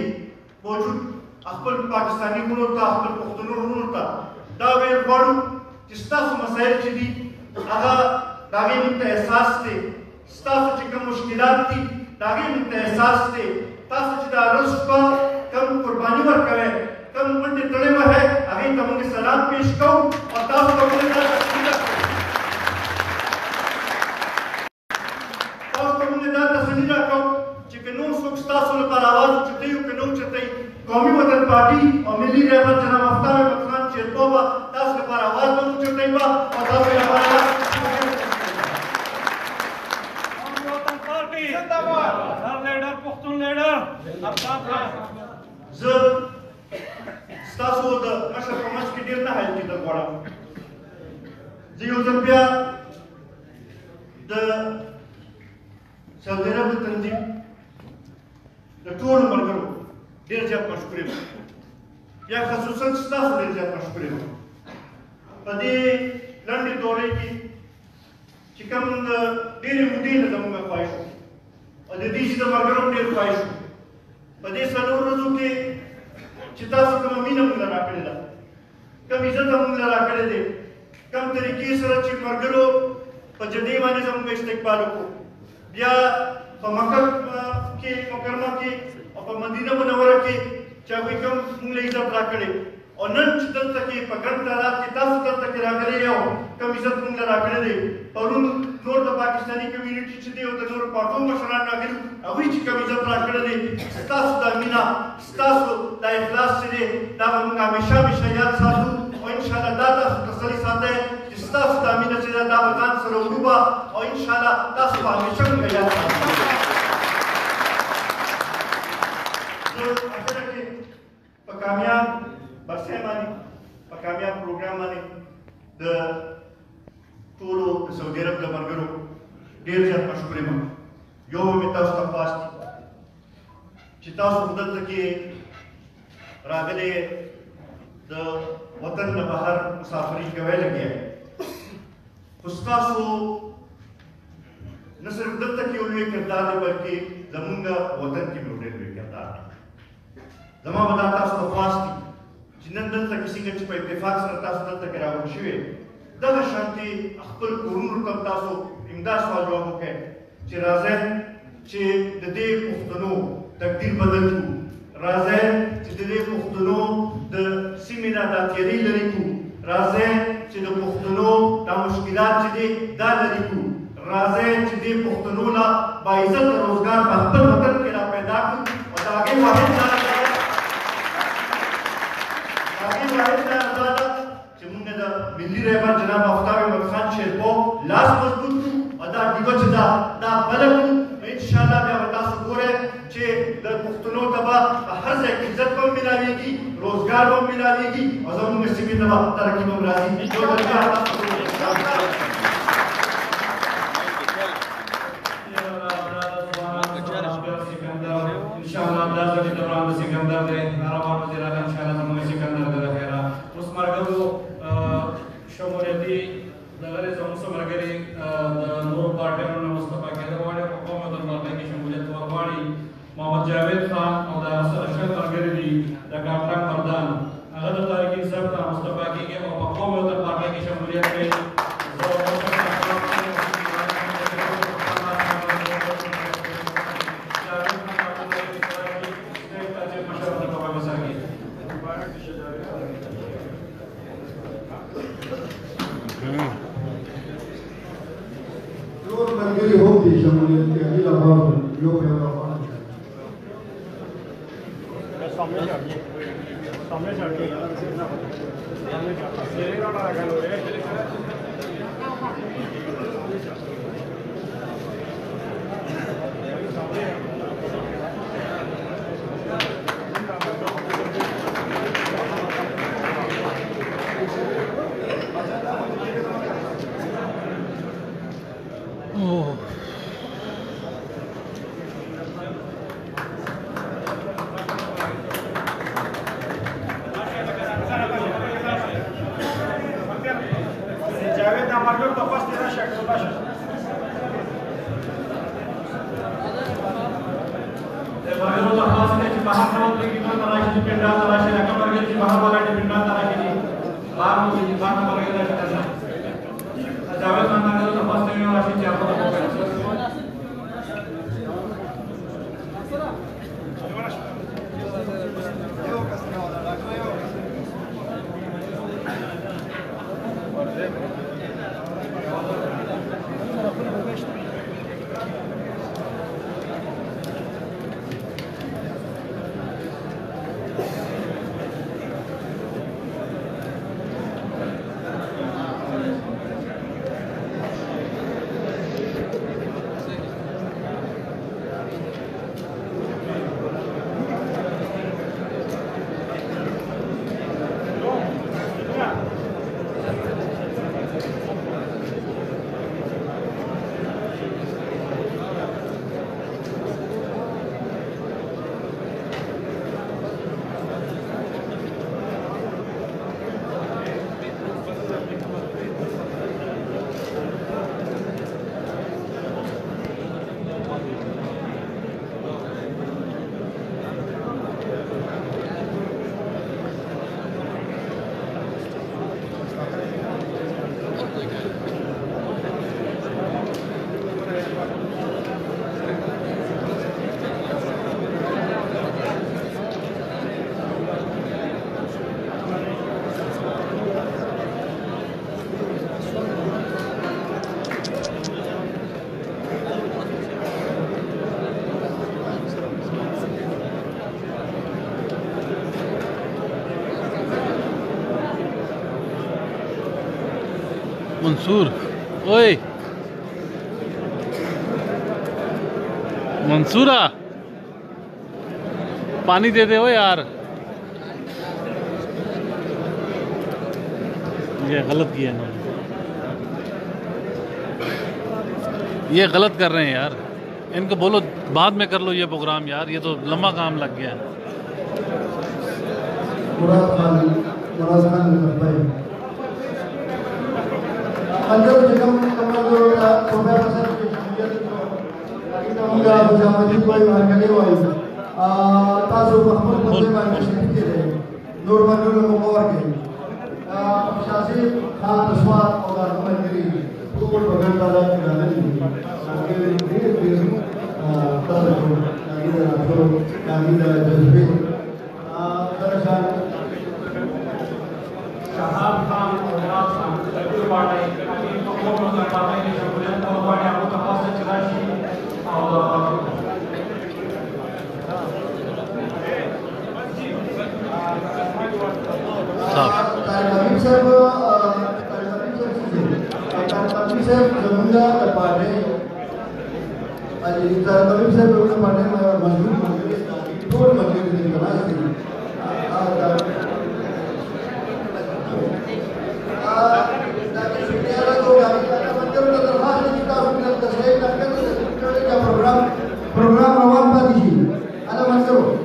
موجود خپل پاکستاني وروڼو ته خپل پښتنو وروڼو ته دا ویل غواړو چې ستاسو مسایل چې دي هغه د هغې موږ ته احساس دی ستاسو چې کوم مشکلات دي د هغې موږ ته احساس دی تاسو چې د هره شپه کوم قرباني ورکوئ کوم منډې تړې وهئ هغې ته موږ سلام پیش کوو او تاسو ته موږ دا تسلیت کوو تاسو ته موږ دا تسلي راکوو چې که نور څوک ستاسو لپاره اواز اوچتوي او که نه اوچتوي قومي وطن پارټي او ملي رهبر جناب افطار احمد خان شیرپو به تاسو لپاره اواز به اوچتوي به او تاسو لپاره زه ستاسو د مشر په منځ کې ډېر نه حایل کېدل غواړم زه یو ځل بیا د سعودي عرب د تنظیم د ټولو ملګرو ډېر زیات مشکور یم یا خصوصا ستاسو ډېر زیات مشکور یم په دې لنډې دورې کې چې کوم د ډېرې مودې نه زموږ خواهش و او د دې چې د ملګرو ډېر خواهش و په دې څلورو ورځو کې چې تاسو کومه مینه موږ له راکړې ده کوم عزت موږ له راکړی دی کوم طریقې سره چې ملګرو په جدې باندې زموږ استقبال وکړو بیا په مکه کې مکرمه کې او په مدینه منوره کې چې هغوی کوم موږ له عزت راکړی او نن چې دلته کې په ګڼ تعداد کې تاسو دلته کې راغلي یو کوم عزت موږ له راکړی دی پرون نور د پاکستاني کمیونټي چې دی او د نورو پارټو مشران راغلي هغوی چې کوم عزت راکړی دی ستاسو دا مینه ستاسو دا اخلاص چې دی دا به موږ همیشه همیشه یاد ساتو او انشاءالله دا تاسو تسلي ساتئ چې ستاسو دا مینه چې ده دا به ځان سره وړو به او انشاءالله تاسو به همیشه موږ یاد ساتو زه اخره کې په کامیاب برسۍ باندې په کامیاب پروګرام باندې د ټولو د سعودي عرب د ملګرو ډېر زیات مشکور یم یو به مې تاسو ته خواست دي چې تاسو خو دلته کې راغلي د وطن نه بهر مسافري کوئ لګیا خو ستاسو نه صرف دلته کې یو لوی کردار دی بلکې زمونږ وطن کې مې ډېر لوی کردار دی زما به دا تاسو ته خواست دي چې نن دلته کې څنګه چې په اتفاق سره تاسو دلته کې راغونډ شوي دغه شانتې خپل کورونو ته تاسو امدا سوال جواب وکړئ چې راځئ چې د دې پښتنو تقدیر بدل کړو راځئ چې د دې پښتنو د سیمې نه دا تیاري لرې کړو راځئ چې د پښتنو دا مشکلات چې دي دا لرې کړو راځئ چې دې پښتنو له باعزته روزګار په خپل وطن کې را پیدا کړو او د هغې واحد لاره چې موږ د ملي رهبر جناب افطار احمد خان شیرپو لاس مضبوط کړو او دا ډیوه چې ده دا بله کړو انشاءالله بیا به تاسو ګورئ چې د پښتنو ته به په هر ځای کې عزت به هم میلاویږي روزګار به هم میلاویږي او زموږ سیمې ته به ترقي به هم راځي یو ځل بیا تاسو نور ملګري هم دي شمولیت کې هغې لپاره یو په یو روانه मंसूर ओए मंसूरा पानी दे दे ओ यार ये गलत किया ना ये गलत कर रहे हैं यार इनको बोलो बाद में कर लो ये प्रोग्राम यार ये तो लंबा काम लग गया है अंदर जगह कमरा जो सोफा पर सब kita muda bersama juga harga dewa itu. Tasu Mahmud Musliman Muslim Nur Manul Muwardi. Syazif Khan Aswad Ogar Mandiri. Pukul bagian dalam jalan ini. Akhirnya ini tahu kita lalu kita jadi terasa Shahab Khan Ogar Khan itu partai ini pokok partai ini sebenarnya kalau partai aku terpaksa cerasi program awal pagi ada masuk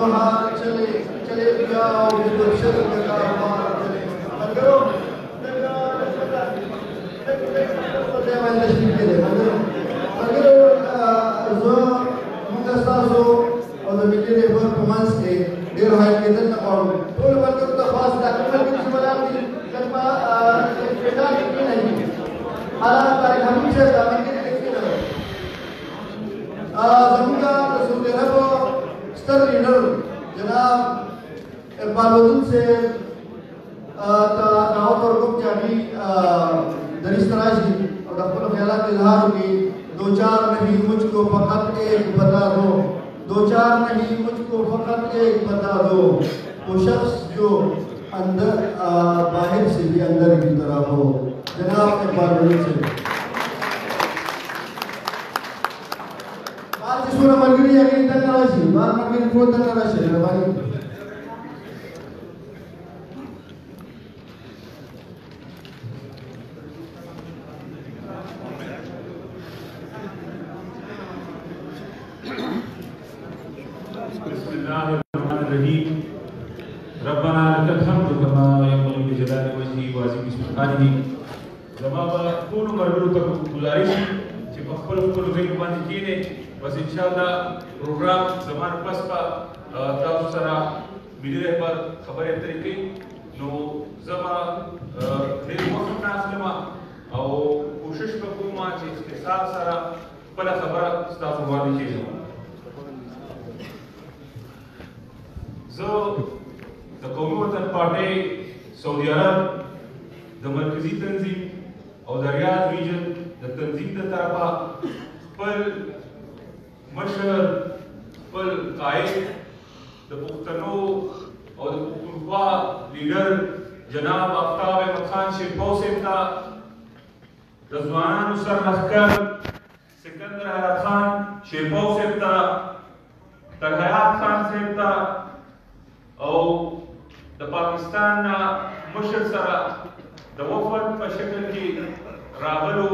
बहार चले चले जाओ गुलशन का बहार चले मगरो मगरो जो मुंगस्तासो और द मिलियन परफॉर्मेंस के देर हाई के दिन और टोल वर्कर तो खास डॉक्यूमेंट की बना दी करमा पेटाल की नहीं हालात तारीख हमेशा जाने के जमुना सऊदी अरब स्तर लीडर जनाब इकबालुद्दीन से दावत और गुप्त जानी दरिस तराशी और अपने ख्यालात इजहार होगी दो चार नहीं मुझको फकत एक बता दो दो चार नहीं मुझको फकत एक बता दो वो शख्स जो अंदर बाहर से भी अंदर की तरह हो जनाब इकबालुद्दीन से Surah Al-Giri yang kita narashi, bahan makin kuat narashi, namanya. Bismillahirrahmanirrahim. Rabbana lakal hamdu kama yanbaghi li jalali wajhihi wa azimi sultanihi. Zamaba kunu marbiru tak guzarish چې په خپل ځای باندې کېنې بس انشاءالله پروګرام زمان پس په تاسو سره ملي رهبر خبرې اترې کوي نو زه به ډېر وخت نه اخلم او کوشش به کوم چې اختصار سره خپله خبره ستاسو وړاندې کېږم زه د قومي وطن پارټۍ سعودي عرب د مرکزي تنظیم او د ریاض ریجن د تنظیم د طرفه خپل مشر خپل قائد د پښتنو او د پښتونخوا لیډر جناب آفتاب احمد خان شیرپاو صاحب ته د ځوانانو سرلښکر سکندر حیات خان شیرپاو صاحب ته طلحیات خان صاحب ته او د پاکستان نه مشر سره د وفد په شکل کې راغلو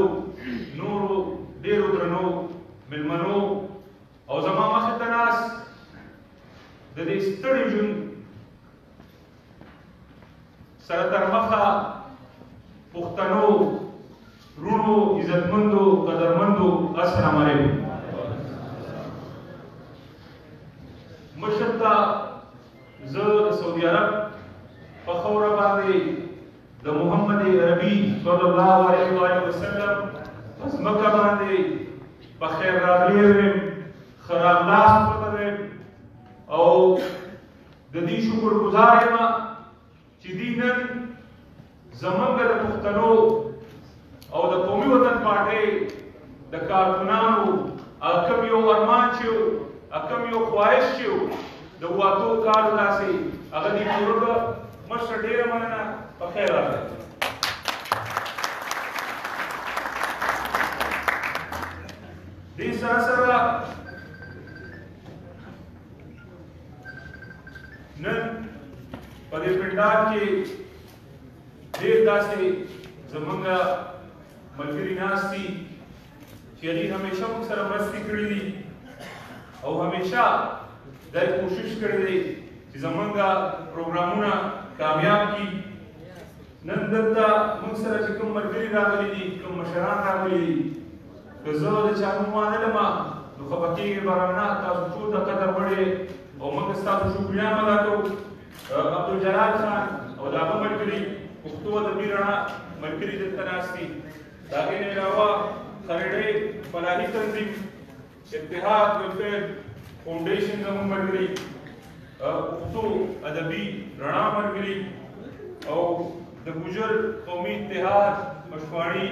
نورو ډیرو درنو مېلمنو او زما مخې ته ناست د دې ستړي ژوند سره تر مخه پښتنو رونو عزتمندو قدرمندو السلام علیکم مشر ته زه د سعودي عرب په خوره باندې د محمد عربي صلی الله علیه و وسلم پس مکه باندې په خیر راغلی ویم ښه راغلاست ورته ویم او د دې شکر ګزار یم چې دوی نن زموږ د پښتنو او د قومي وطن پارټۍ د کارکونانو کوم یو ارمان چې کوم یو خواهش چې د واتو کارو داسې هغه دې پوره کړه مشره ډېره مننه په خیر راغلی دې سره سره نن په دې پنډال کې ډېر داسې زموږ ملګري ناست دي چې هغوی همیشه موږ سره مرستې کړي دي او همیشه دا کوشش کړی دی چې زموږ پروګرامونه کامیاب کړي نن دلته موږ سره چې کوم ملګري راغلي دي کوم مشران راغلي دي که زه د چا نوم ونه لرم نو خفه کېږئ به رانه تاسو ټول د قدر وړ او موږ ستاسو شکریه هم ادا کوو عبدالجلال خان او د هغه ملګري پښتو ادبي رڼا ملګري دلته ناست دي د هغې نه علاوه خرړۍ فلاحي تنظیم اتحاد ویلفیر فاؤنډیشن زموږ ملګري پښتو ادبي رڼا ملګري او د ګوجر قومي اتحاد مشواڼي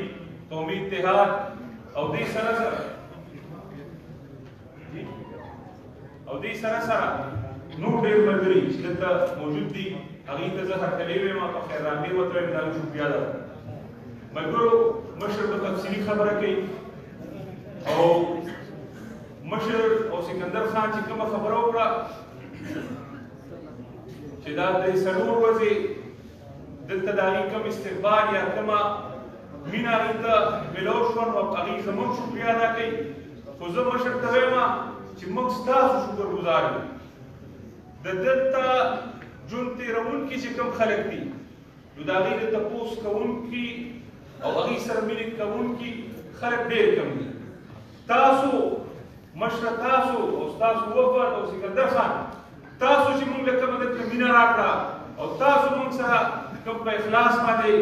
قومي اتحاد او دې سره سره نور ډېر ملګري چې دلته موجود دي هغوی ته زه هرکلی ویم په خیر راغلي ورته وایم د هغوی شکریه ده ملګرو مشر به تفصیلي خبره کوي او مشر او سکندر خان چې کومه خبره وکړه چې دا د څلور ورځې دلته د هغوی کوم استقبال یا کومه مینه هغوی ته میلاو شوه نو هغوی زموږ شکریه ادا کوي خو زه مشر ته وایم چې موږ ستاسو شکر ګزار یو د دلته ژوند تېروونکي چې کوم خلک دي نو د هغې د تپوس کوونکي او هغې سره مینې کوونکي خلک ډېر کم دي. تاسو مشره تاسو او ستاسو وفد او سکندر خان تاسو چې موږ له کومه دلته مینه راکړه او تاسو موږ سره کوم په اخلاص باندې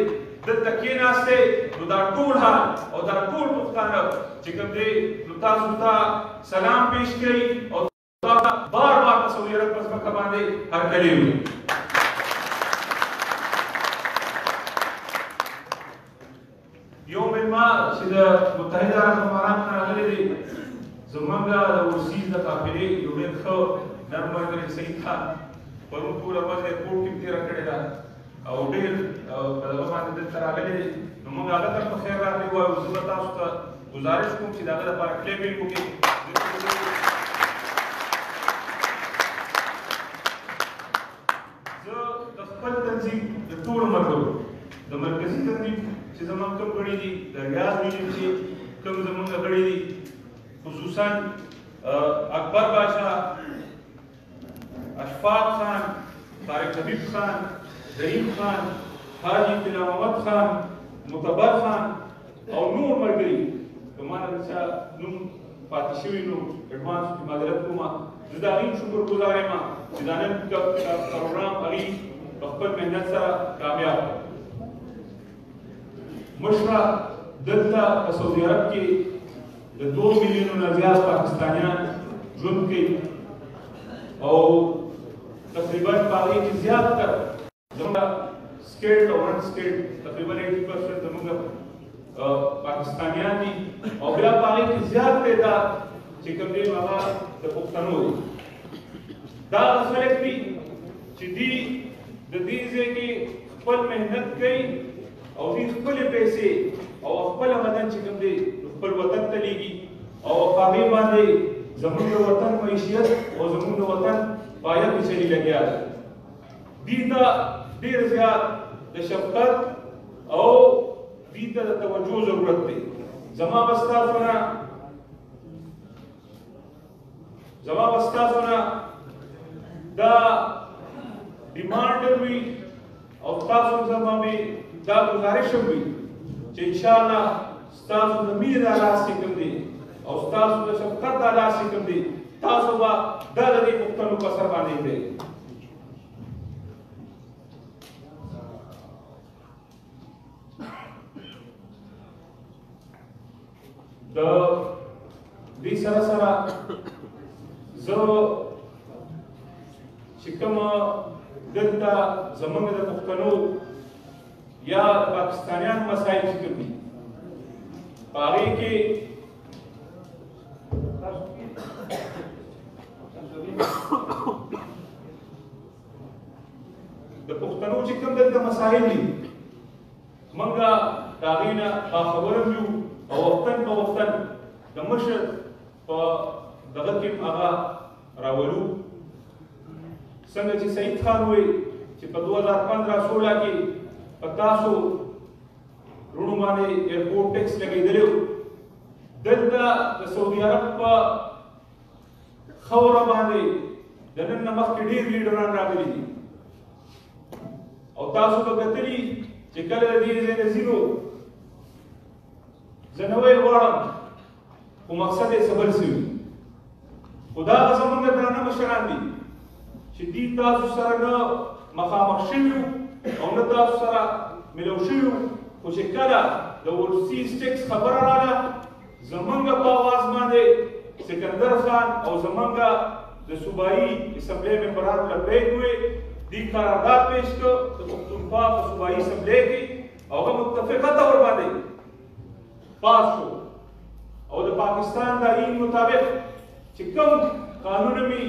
دلته کېناستئ نو دا ټول حال او دا ټول پښتانه چې کوم دی نو تاسو ته سلام پیش کوي او تاسو بار بار په سعودي عرب په ځمکه باندې هرکلی وي. یو مېلمه چې د متحده عرب اماراتو نه راغلی دی زمونږ د اورسیز د قافلې یو ډېر ښه نرم ملګری سعید خان پرون ټوله ورځ یې کور کې تېره کړې ده او ډېر په دغه باندې دلته راغلی دی نو موږ هغه ته په خیر راغلي وایو. زه به تاسو ته ګزارش کوم چې د هغه لپاره کلیپینګ وکړي. زه د خپل تنظیم د ټولو ملګرو د مرکزي تنظیم چې زموږ کوم غړي دي د ریاض ریجن چې کوم زموږ غړي دي خصوصا اکبر باشا، اشفاق خان، طارق حبیب خان، ظریف خان، حاجی طلا محمد خان، معتبر خان او نور ملګري که ما نه چا نوم پاتې شوي نو اډوانس کې معذرت کوم. زه د هغوی شکرګزار یم چې دا نن پروګرام هغوی په خپل محنت سره کامیاب کړ. مشره دلته په سعودي عرب کې د 2 میلیونو نه زیات پاکستانیان ژوند کوي او تقریبا په هغې کې زیاتتر زموږ سکیلډ او ان سکیلډ تقریبا 80% زموږ پاکستانیان دي او بیا په هغې کې زیات تعداد چې کوم دی نو هغه د پښتنو دي. دا هغه خلک دي چې دوی د دې ځای کې خپل محنت کوي او دوی خپلې پیسې او خپل بدن چې کوم دی خپل وطن ته لیږي او په هغې باندې زموږ د وطن معیشت او زموږ د وطن پایه پېچلي لګیا ده. دوی ته ډېر زیات د شفقت او دوی ته د توجه ضرورت دی. زما به ستاسو نه دا ډیمانډ وي او تاسو زما مې دا ګزارش وي چې انشاءالله ستاسو د مینې دا لاس چې کوم دی او ستاسو د شفقت دا لاس چې کوم دی تاسو به دا د دې پښتنو په سر باندې دی. د دې سره سره زه چې کومه دلته زموږ د پښتنو یا د پاکستانیانو مسایل چې کوم دي په هغې کې د پښتنو چې کوم دلته مسایل دي موږ د هغې نه باخبره یو او وختن په وختن د مشر په دغه کې هغه راولو. څنګه چې سعید خان وایي چې په 2015-16 کې په تاسو روڼو باندې ایرپورټ ټیکس لګېدلی و. دلته د سعودي عرب په خاوره باندې د نن نه مخکې ډېر لیډران راغلي دي او تاسو به کتلي چې کله د دې ځای نه ځینو زه نه ویل غواړم خو مقصد یې څه بل څه وي خو دا هغه زموږ درانه مشران دي چې دوی تاسو سره نه مخامخ شوي او نه تاسو سره ملو شوي خو چې کله د اورسیز ټیکس خبره راغله زموږ په آواز باندې سکندر خان او زموږ د صوبایي اسمبلۍ ممبرانو لبیک وویل. دوی قرارداد پیش کړ د پښتونخوا په صوبایي اسمبلۍ کې او هغه متفقه طور باندې پاس شو او د پاکستان د آئین مطابق چې کوم قانون می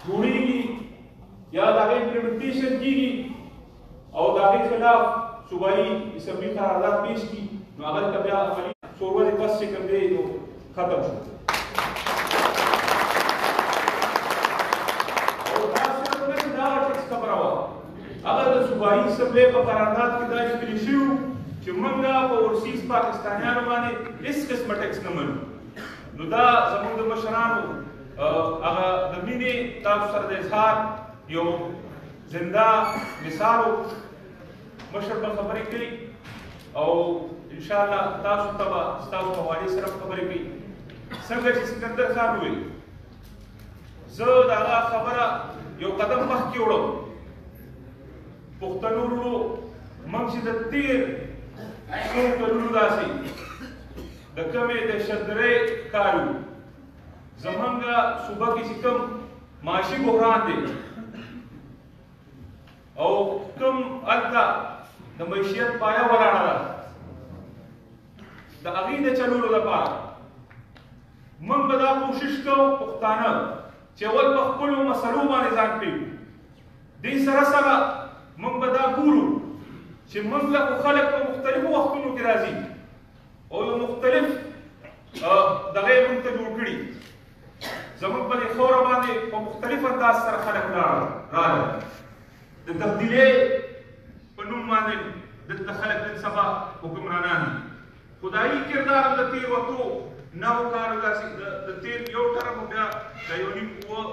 جوړیږي یا د هغې امپلیمنټیشن کیږي او د هغې خلاف صوبایي اسمبلي قرارداد پیش کړي نو هغه ته بیا عملي څو ورځې پس چې کوم دی نو ختم شو. او دا صرف نه چې دا ټیکس خبره وه هغه د صوبایي اسمبلۍ په قرارداد کې دا لیکلي شوي چې موږ په اورسیز پاکستانیانو باندې هېڅ قسمه ټیکس نه منو. نو دا زموږ د مشرانو هغه د مینې تاسو سره د اظهار یو زنده مثال مشر به خبرې کوي او ان شاء الله تاسو ته به ستاسو په حوالې سره خبرې کوي. څنګه چې سکندر خان وویل زه د هغه خبره یو قدم مخکې وړم. پښتنو وروڼو موږ چې د تېر څو کلونو داسې د کمې دهشتګرۍ کار وو زمونږ صوبه کې چې کوم معاشي بحران دی او کوم هلته د معیشت پایه ولاړه ده د هغې د چلولو لپاره موږ به دا کوشش کوو پښتانه چې اول په خپلو مسلو باندې ځان پرېږدو. دې سره سره موږ به دا ګورو چې موږ له خلک په مختلفو وختونو کې راځي او یو مختلف دغه یې موږ ته جوړ کړي. زموږ په دې خوره باندې په مختلف انداز سره خلک راغلل. د تبدیلۍ په نوم باندې دلته خلک نن سبا حکمرانان دي. خدایي کردار د تېروتو نوو کارو داسې د تېر یو ټرم بیا د یو نیم اووه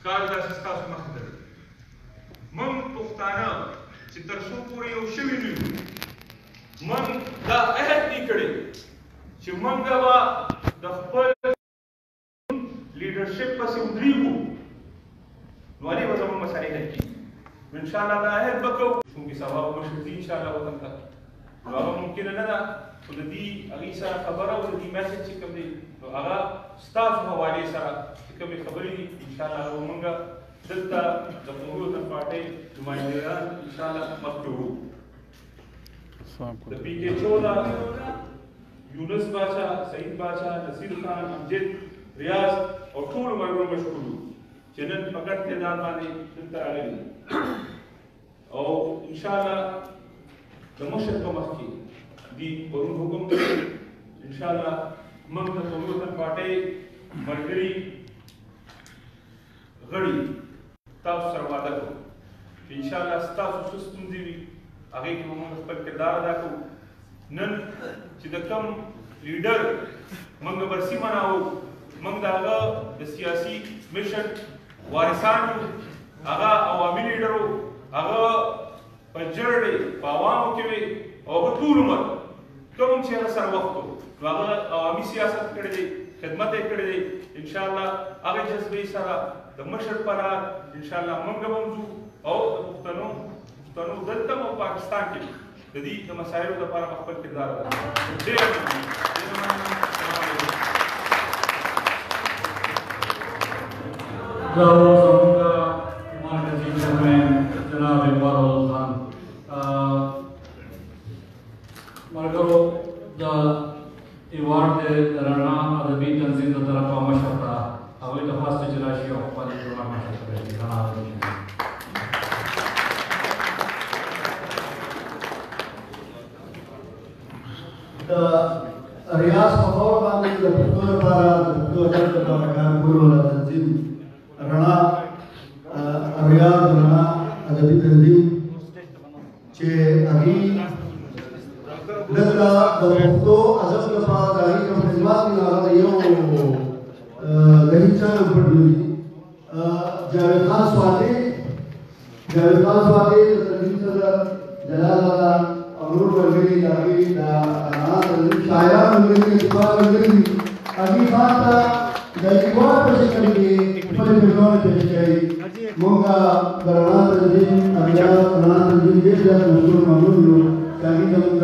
کالو داسې ستاسو مخې ته دی. موږ پښتانه چې تر څو پورې یو شوي نه یو موږ دا عهد دی کړی چې موږ به د خپل لیډرشپ پسې ودرېږو نو هلې به زموږ مسایل حل کېږي. نو انشاءالله دا عهد به کوو چونکې سبا به مشر ځي انشاءالله وطن ته نو هغه ممکنه نه ده خو د دې هغې سره خبره او د دې میسج چې کوم دی نو هغه ستاسو حوالې سره چې کومې خبرې دي انشاءالله هغه به مونږ دلته د قومي وطن پارټۍ نمایندګان انشاءالله مخکې وړو. د پي کې چو ده یونس باچا، سعید باچا، نصیر خان، امجد، ریاض او ټولو ملګرو مشکور یو چې نن په ګډ تعداد باندې دلته راغلي او انشاءالله د مشر په مخ کې دی پرون حکم کوي انشاءالله موږ د قومي وطن پارټۍ ملګري غړي تاسو سره وعده کوو چې انشاءالله ستاسو څه ستونزې وي هغې کې به موږ خپل کردار ادا کوو. نن چې د کوم لیډر موږ برسي مناوو موږ د هغه د سیاسي مشن وارثان یو هغه عوامي لیډر و هغه په جرړې په عوامو کې وي او هغه ټول عمر کوم چې هغه سره وخت و نو هغه عوامي سیاست کړی دی خدمت یې کړی دی. انشاءالله هغې جذبې سره د مشر په لار انشاءالله موږ به هم ځو او د پښتنو دلته او پاکستان کې د دې د مسایلو لپاره به خپل کردار ادا کړو. مرکزی چیئرمین جناب اقبال خان ملګرو د ایوارډ د رڼا ادبي تنظیم د طرفه مشر ته هغوی ته خاص چې راشي او خپل پروګرام مشر کړی رڼا ادبي د ریاض په خور باندې د پښتو لپاره د پښتو ادب لپاره کار کولو د تنظیم رڼا ریاض رڼا ادبي تنظیم چې هغې دلته د پښتو ادب لپاره د هغې کوم خدمات دي هغه یو دهي چانل پټ جاوید خان سواتي د تنظیم صدر جلال الله او نور ملګري د هغې د شاعران ملګري اتفاق ملګري هغې خان ته د ایوارډ په شکل کې خپلې پیغامونه پېښ کوي. موږ د رڼا تنظیم رڼا تنظیم ډېر زیات مشهور مامور یو چې هغې ته موږ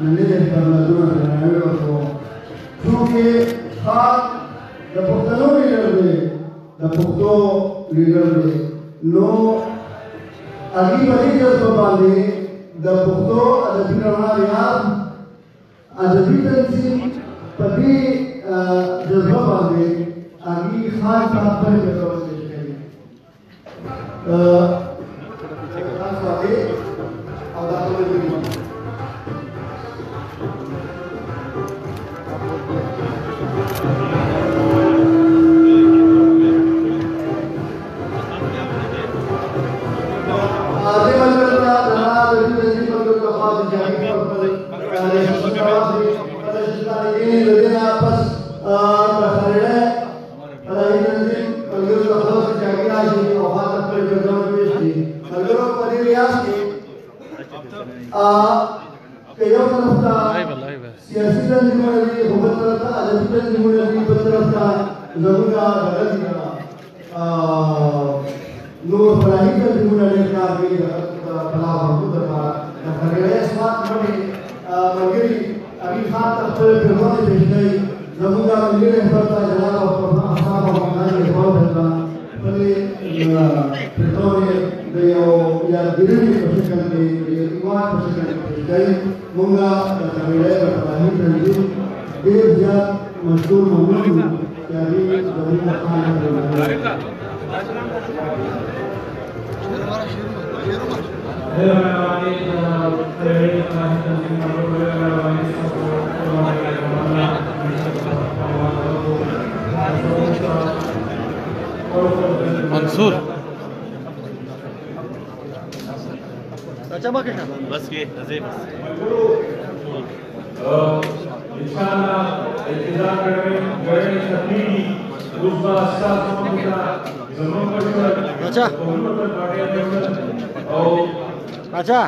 نننۍ احتراماتونه درناوی ورکوو چونکې خان د پښتنو لیډر دی د پښتو لیډر دی نو هغې په دې جذبه باندې د پښتو ادبي رڼا ریاض ادبي تنظیم په دې جذبه باندې هغې خان ته خپلې پیغامونه پېښ کوي. خان سواتي او دا ملګري که یو طرف ته سیاسي تنظیمونه دي خو بل طرف ته ادبي تنظیمونه دي بل طرف ته زموږ دغه دي نور فرهنګي تنظیمونه ډېر کار کوي د خلاف حقوقو لپاره د خبرې اسمات باندې ملګري امیر خان ته خپل پیغام پیش کړي زموږ ملي رهبر ته جناب احمد افغاني اقبال وکړه خپلې پیغام د یو یادګیرنې په شکل کې د یو دیوان په شکل کې پیش کړي موږ د خبرې د فرهنګي تنظیم ډېر زیات مشهور ممنون یو چې هغې زموږ خان मंसूर बस ये नज़ीब इंशाअल्लाह इंतजार करें गए तकलीफी उसका साथ होगा जरूर करें अच्छा और अच्छा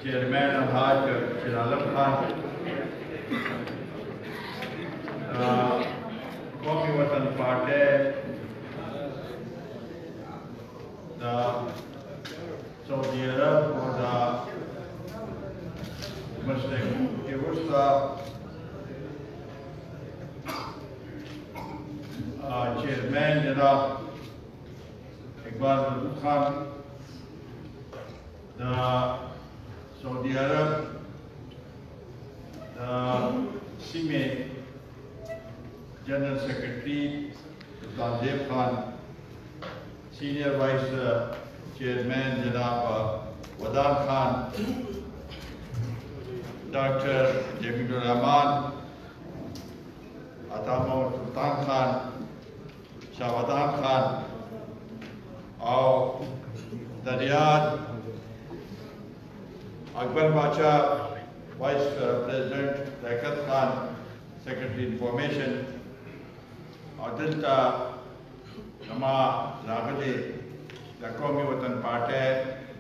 चेयरमैन अलहाज शरालम खान कौमी वतन पार्टी सऊदी अरब और मशरक़ के वस्ता चेयरमैन जनाब इकबाल Khan Saudi Arab, CIME General Secretary Tanzib Khan, Senior Vice Chairman Janab Wadan Khan, Dr. Jamilur Rahman, Atama Sultan Khan, Shahwadan Khan, और दरियाद अकबर बादशाह vice president Liaquat Khan secretary information और दिल्ता زما راغلي د قومي وطن پارټۍ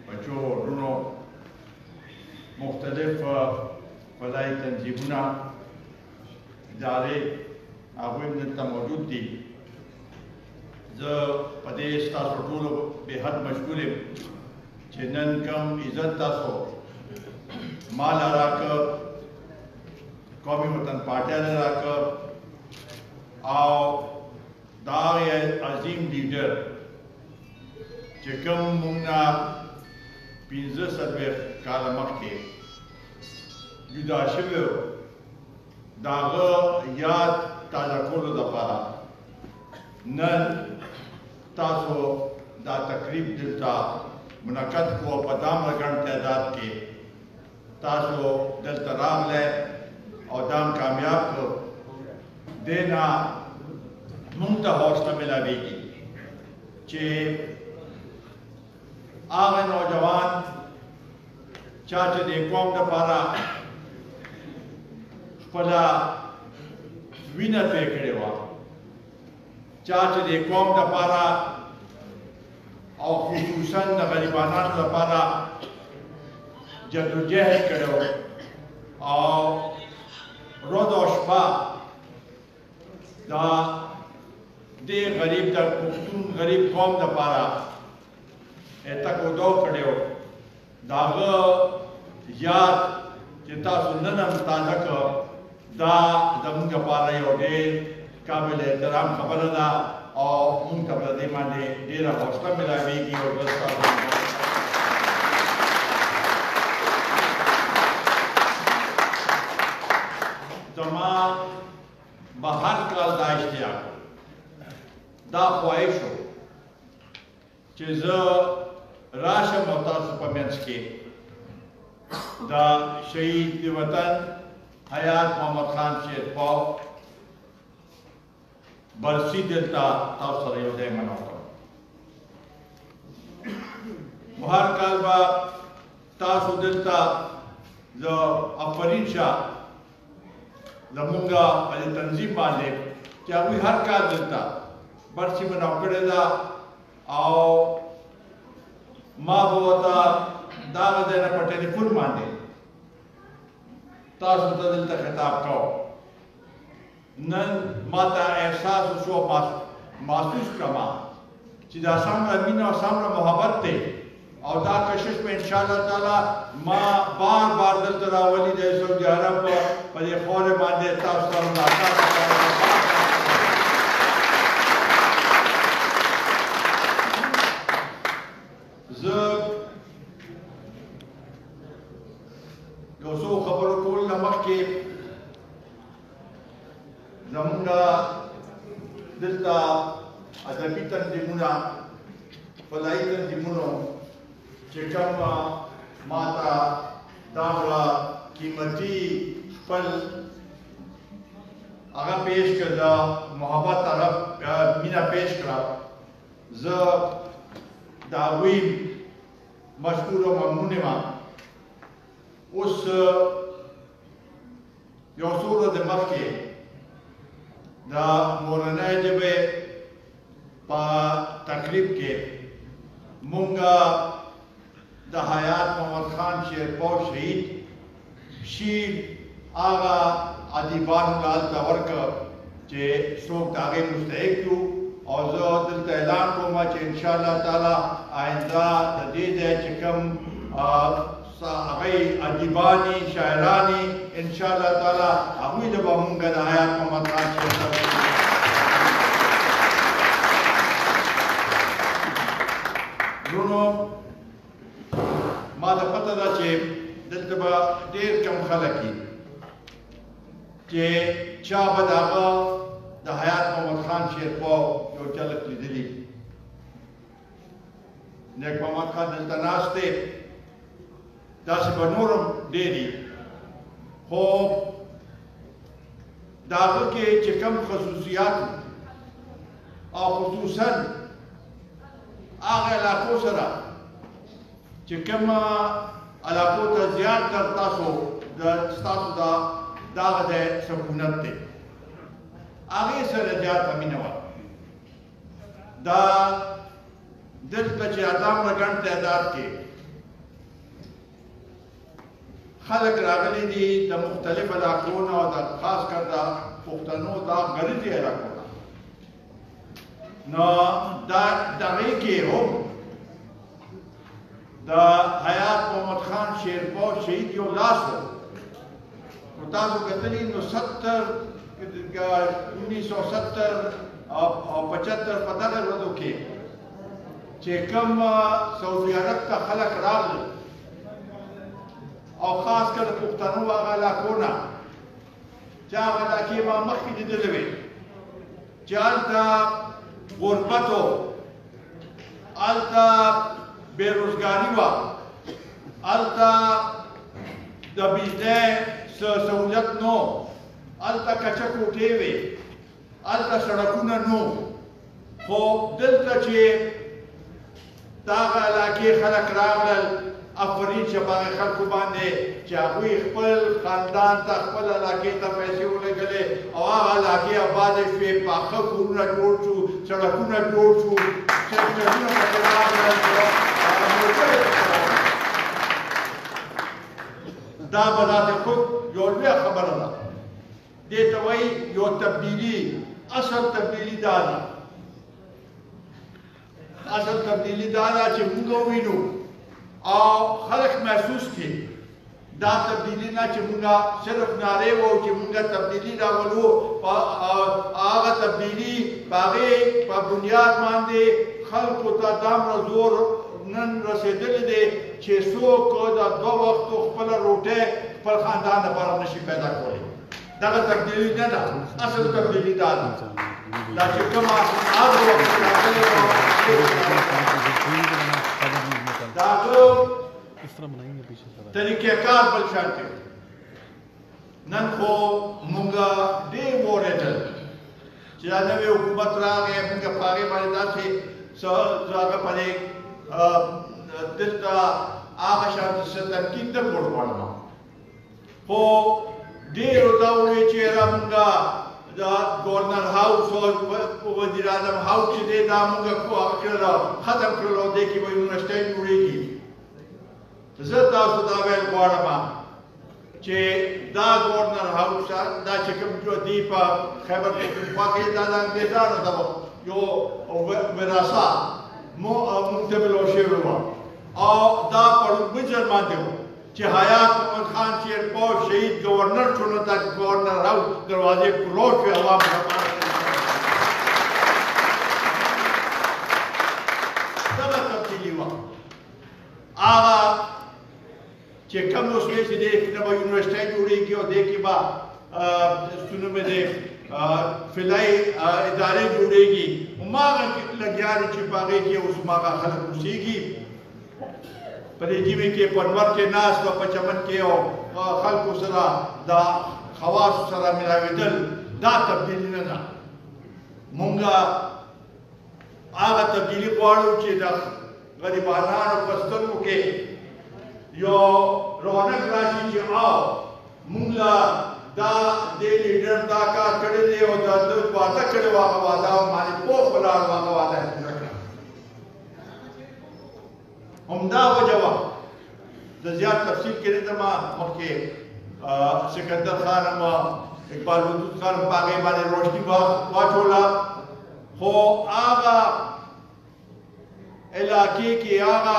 بچو ورونو مختلف فضایي تنظیمونه ادارې هغوی هم دلته موجود دي. زه په دې ستاسو ټولو بېحد مشکور یم چې نن کوم عزت تاسو ما له راکړ، قومي وطن پارټۍ له راکړ او دا عظیم لیډر چې کوم موږ نه 15 کاله مخکې جدا شوي وو، د هغه یاد تازه کولو دپاره نن تاسو دا تقریب دلته منعقد کړو. په دامه ګڼ تعداد کې تاسو دلته راغلی او دام کامیاب کړو. دې نه موږ ته حوصله ملاویږي چې هغه نوجوان چا چې د قوم دپاره خپله وینه توی کړې وه، چا چې د قوم دپاره او خصوصا د غریبانانو لپاره جدوجهد کړی و او روز او شپه دا دې غریب د پښتون غریب قوم دپاره تک و دو کړی و. د هغه یاد چې تاسو نن هم تازه کړ، دا زموږ لپاره یو ډېر قابل احترام خبره ده او موږ ته په دې باندې ډېره حوصله ملاویږي. او زه ستاسو زما به هر کال دا اشتیاق دا خواهش و چې زه راشم او تاسو په منځ کې دا شهید وطن حیات محمد خان شیرپاو برسی دلته تاسو سره یو ځای منو کړم. هر کال به تاسو دلته زه افرین شاه زمونږ په دې تنظیم باندې چې هغوی هر کال دلته برسی منو کړې ده او ما به ورته دا هغه ځای نه په ټلیفون باندې تاسو ته دلته خطاب کوم. نن ما ته احساس وشو، محسوس کړم چې دا څومره مینه او څومره محبت دی او دا کوشش به انشاءالله تعالی ما بار بار دلته راولي د سعودي عرب په دې خاورې باندې تاسو سره ملاقات زه یو څو خبرو کولو نه مخکې زمونږ دلته ادبي تنظیمونه، فضایي تنظیمونو چې کوم ما ته دا قیمتي خپل هغه پیش کړه، د محبت هغه مینه پیش کړه، زه د هغوی مشکور او ممنون یم. اوس یو څو ورځې مخکې د مورنۍ ژبې په تقریب کې مونږ د حیات محمد خان شیرپاو شهید شعر هغه ادیبانو ته هلته ورکړ چې څوک د هغې مستحق یو او زه دلته اعلان کوم چې انشاءالله تعالی آینده د دې ځای چې کوم هغوی ادیبانې شاعرانې انشاءالله تعالی هغوی ته به مونږ د حیات محمد خان شیرپاو ورونو ما ته پته ده چې دلته به ډېر کم خلک وي چې چا به د هغه د حیات محمد خان شیرپاو یو چلک لیدلي. نیک محمد خان دلته ناست دی، داسې به نور هم ډېر دي، خو د هغه کې چې کوم خصوصیات او خصوصا هغه علاقو سره چې کوم علاقو ته زیات تر ستاسو د دغه د سکونت دی، هغې سره زیاته مینه وه. دا دلته چې ادم ګڼ تعداد کې خلک راغلي دي د مختلف علاقو نه او د خاص کر د پښتنو دا غریزي علاقو نه نو دا دغې کې هم د حیات محمد خان شیرپور شهید یو لاس و نو تاسو کتلي نو 1970 او 75 په دغه ورځو کې چې کوم سعودي عرب ته خلک راغلل او خاص کر پښتنو هغه علاقو نه چې هغه علاقې ما مخکې لیدلې وې چې هلته غربت و هلته بېروزګاري وه هلته د بجلۍ سهولیت نو هلته کچه کوټې وې هلته سړکونه نو خو دلته چې دغه علاقې خلک راغلل افرین چې په خلکو باندې چې هغوی خپل خاندان ته خپل علاقې ته پیسې ولګلې او هغه علاقې ابادې شوې پاخه کورونه جوړ شو سړکونه جوړ شو سیکټرونه پکې راغلل دا به ذاتې خود یو لویه خبره ده دې ته وایي یو تبدیلي اصل تبدیلي دا ده اصل تبدیلي دا ده چې موږ ووینو او خلق محسوس کی دا تبدیلی نه چې مونږه صرف ناره وو چې مونږه تبدیلی راولو هغه تبدیلی په بنیاد باندې خلکو ته دامره زور نن رسېدلی دی چې څوک د 2 وختو خپله روټۍ خپل خاندان لپاره نشي پیدا کولی دغه تبدیلی نه ده اصل تبدیلی دا ده دا چې کومه هغه وخت داغه طریقې کار بل شان دی نن خو مونږه ډېر وورېدل چې دا نوی حکومت راغی مونږه په هغې باندې داسې هغه باندې دلته هغه شانته څه تنقید نه کوو غواړم خو ډېرو دا ووایي چې یاره مونږه د گورنر هاوس او وزیر اعظم هاوس چې دی دا مونږه ختم کړل او دې کې به یونیورسټۍ جوړېږي زه تاسو دا ویل غواړم چې دا گورنر هاوس دا چې کوم دی په خیبر پختونخوا کې دا د انګریزانو د یو وراثه موږ ته ملو شوې وه او دا په لومړي ځل باندې و چې حیات محمد خان شیرپور شهید گورنر شو نو دا گورنر هاوس دروازې کلوز شوې عوام دغه تبدیلي وه هغه چې کوم اوس وایي چې دې کې به یونیورسټۍ جوړېږي او دې کې به څه نوم دی فضایي ادارې جوړېږي هماغه لګیا دي چې په هغې کې اوس هماغه خلک اوسېږي په دې ژمي کې په انور کې ناست او په چمن کې او خلکو سره د خواصو سره ملاوېدل دا تبدیلي نه ده مونږه هغه تبدیلي غواړو چې د غریبانانو په سترګو کې یو رونق راشي چې او مونږ له دا دې لیډر دا کار کړی دی او دا د واده کړی و هغه واده باندې پوخ ولاړ و هغه واده یې پوره کړه همدا وجه وه زه زیات تفصیل کې نه ځم مخکې سکندر خان هم اقبال وجود خان په هغې باندې روشني واچوله خو هغه علاقې کې هغه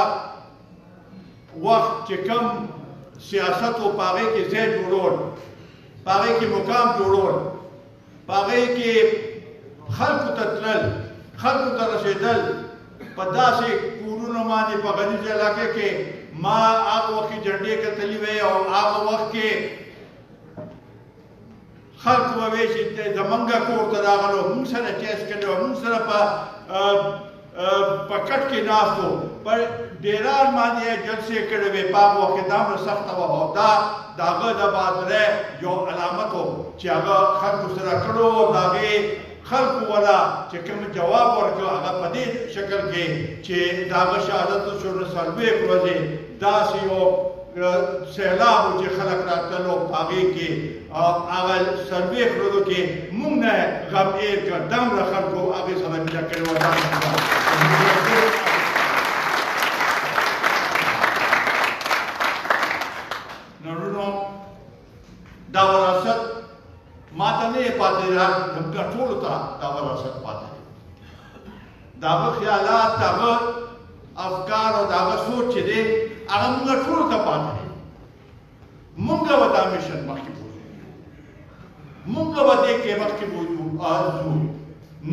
وخت چې کم سیاست و په هغې کې ځای جوړول په هغې کې مقام جوړول په هغې کې خلکو ته تلل خلکو ته رسېدل په داسې کورونو باندې په غنیزه علاقې کې ما هغه وخت کې جنډې کتلې وې او هغه وخت کې خلکو به وایي چې زمونږ کور ته راغلو مونږ سره چیس کړی و مونږ سره په کټ کې ناست و په ډیران باندې یې جلسې کړې وې په هغه وخت کې دا هم سخته وه او دا د هغه د بادرۍ یو علامت و چې هغه خلکو سره کړو او د هغې خلکو ولا چې کوم جواب ورکړ هغه په دې شکل کې چې د هغه شهادت شو نو څلوېښت ورځې داسې یو سیلاب چې خلک راتلو هغې کې هغه څلوېښت ورځو کې موږ نه غم ایر کړ دومره خلکو هغې سره مینه کړې وه نورونو دا وراثت ماته نه یې پاتې زموږ ټولو ته دا وراثت پاتې دی د هغه خیالات د هغه افکار او د هغه سوچ چې دی هغه موږ ټولو ته پاتې دی موږ به دا میشن مخکې بوځو موږ به دې کې مخکې بوځو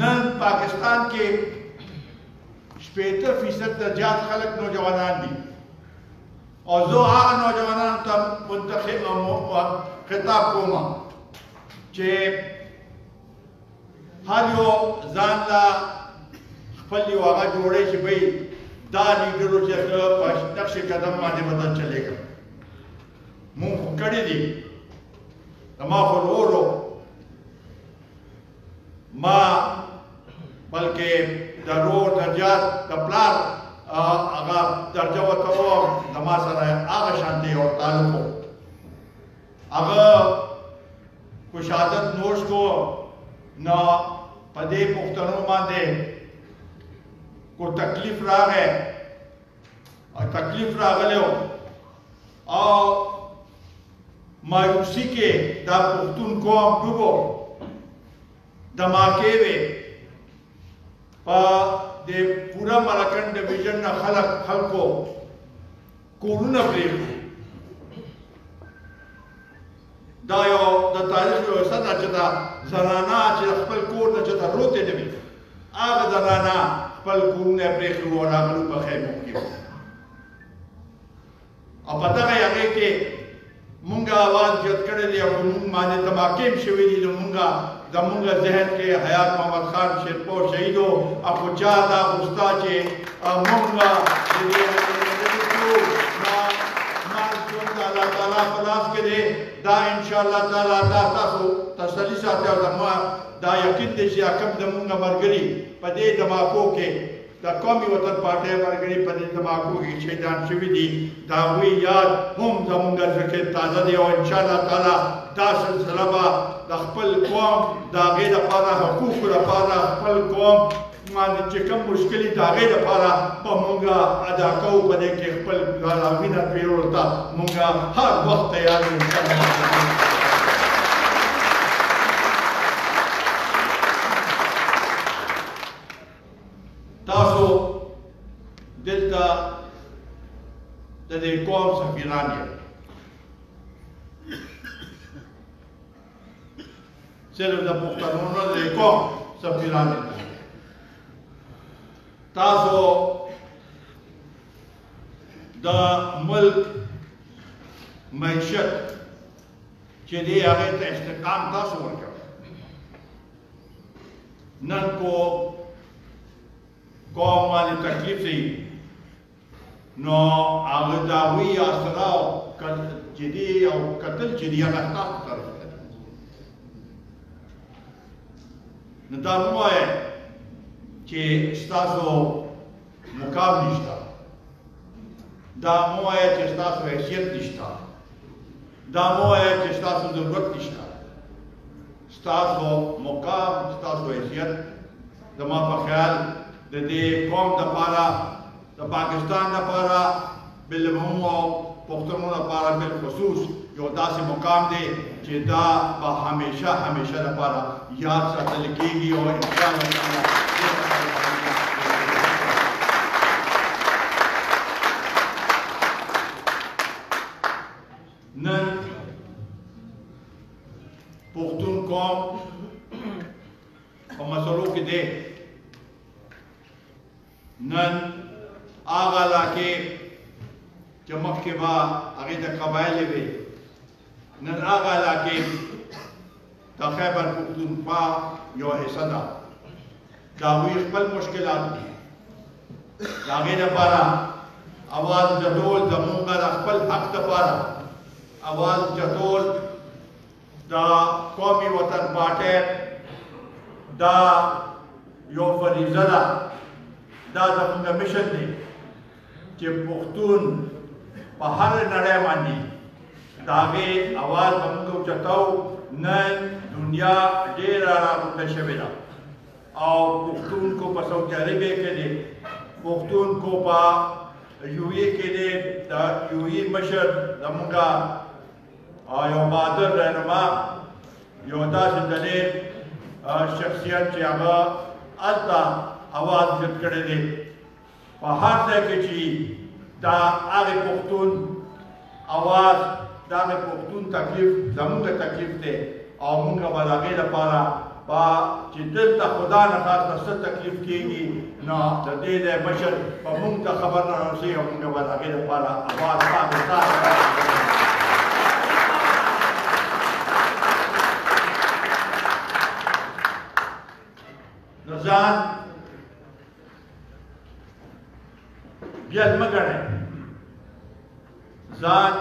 نن پاکستان کې 80% نه زیات خلک نوجوانان دي او زه هغه نوجوانانو ته خطاب کوم چې هر یو ځان له خپل یو هغه جوړی چې بھئی دا لیډرو چې په نقش قدم باندې بدل چلېږم مونږ خو کړي دي زما خو ورورو ما بلکې د رور د جات د پلار هغه درجه ورته وه زما سره هغه شانتې یو تعلق و هغه کو شهادت نوش کو نو په دې پښتنو باندې کو تکلیف راغی او تکلیف راغلی او مایوسي کې دا پښتون قوم ډوبو دماکې وې په دې پوره ملکن ډویژن نه خلکو کورونه پرېښودو دا یو د تاریخ یو حصه ده چې دا زنانه چې خپل کور نه چې ته روتې نه وي هغه زنانه خپل کورونه یې پرېښي وو او راغلو په خیمو کې او په دغه هغې کې مونږ اواز جد کړی دی او مونږ باندې دماکې هم شوي دي نو مونږ زمونږ ذهن کې حیات محمد خان شیرپور شهیدو او خو چا دا غوښتا چې مونږ الله تعالی په لاس کې دی دا انشاءالله تعالی دا تاسو تسلي ساتئ او زما دا یقین دی چې کوم زمونږ ملګري په دې دماکو کې د قومي وطن پارټۍ ملګري په دې دماکو کې شهیدان شوي دي د هغوی یاد هم زمونږ زړه کې تازه دی او انشاءالله تعالی دا سلسله به د خپل قوم د هغې دپاره حقوقو دپاره خپل قوم باندې چې کوم مشکل د هغې دپاره به مونږ ادا کوو په دې کې خپل وینه پیرولو ته مونږ هر وخت تیار یو تاسو دلته د دې قوم سفیران یې صرف د پښتنو نه د قوم سفیران یې تاسو د ملک معیشت چې دی هغې ته استحکام تاسو ورکوئ نن کو قوم باندې تکلیف دی نو هغه د هغوی اسره چې دی او کتل چې دی هغه تاسو طرف ته نو دا مه وایئ چې ستاسو مقام نشته دا مه وایئ چې ستاسو حیثیت نشته دا مه وایئ چې ستاسو ضرورت نشته ستاسو مقام ستاسو حیثیت زما په خیال د دې قوم دپاره د پاکستان دپاره بالعموم او پښتنو دپاره بالخصوص یو داسې مقام دی چې دا به همیشه همیشه دپاره یاد ساتل کېږي او انشاءالله نن پښتون قوم په مسلو کې دی نن هغه علاقې چې مخکې به هغې ته قبایلې وې نن هغه علاقې د خیبر پښتونخوا یو حصه ده د هغوی خپل مشکلات دي د هغې دپاره اواز جټول زمونږ د خپل حق دپاره اواز جټول د قومي وطن پارټۍ دا یو فریضه ده دا زمونږ مشن دی چې پښتون په هر نړۍ باندې د هغې اواز به موږ اوچتو. نن دنیا ډېره راغونډه شوې ده او پښتون کو په سعودي عربیه کې دی، پښتون کو په UAE کې دی. د UAE مشر زموږ یو بهادر رهنما، یو داسې دلیل شخصیت چې هغه هلته اواز اوچت کړی دی. په هر ځای کې چې دا هغې پښتون اواز، دا هغې پښتون تکلیف زموږ تکلیف دی او موږ به د هغې لپاره چې دلته خدا نه خاصه څه تکلیف کېږي نو د دې ځای مشر به موږ ته خبر نه رسوي او موږ به د هغې لپاره اواز نو ځان بیل مه ګڼئ، ځان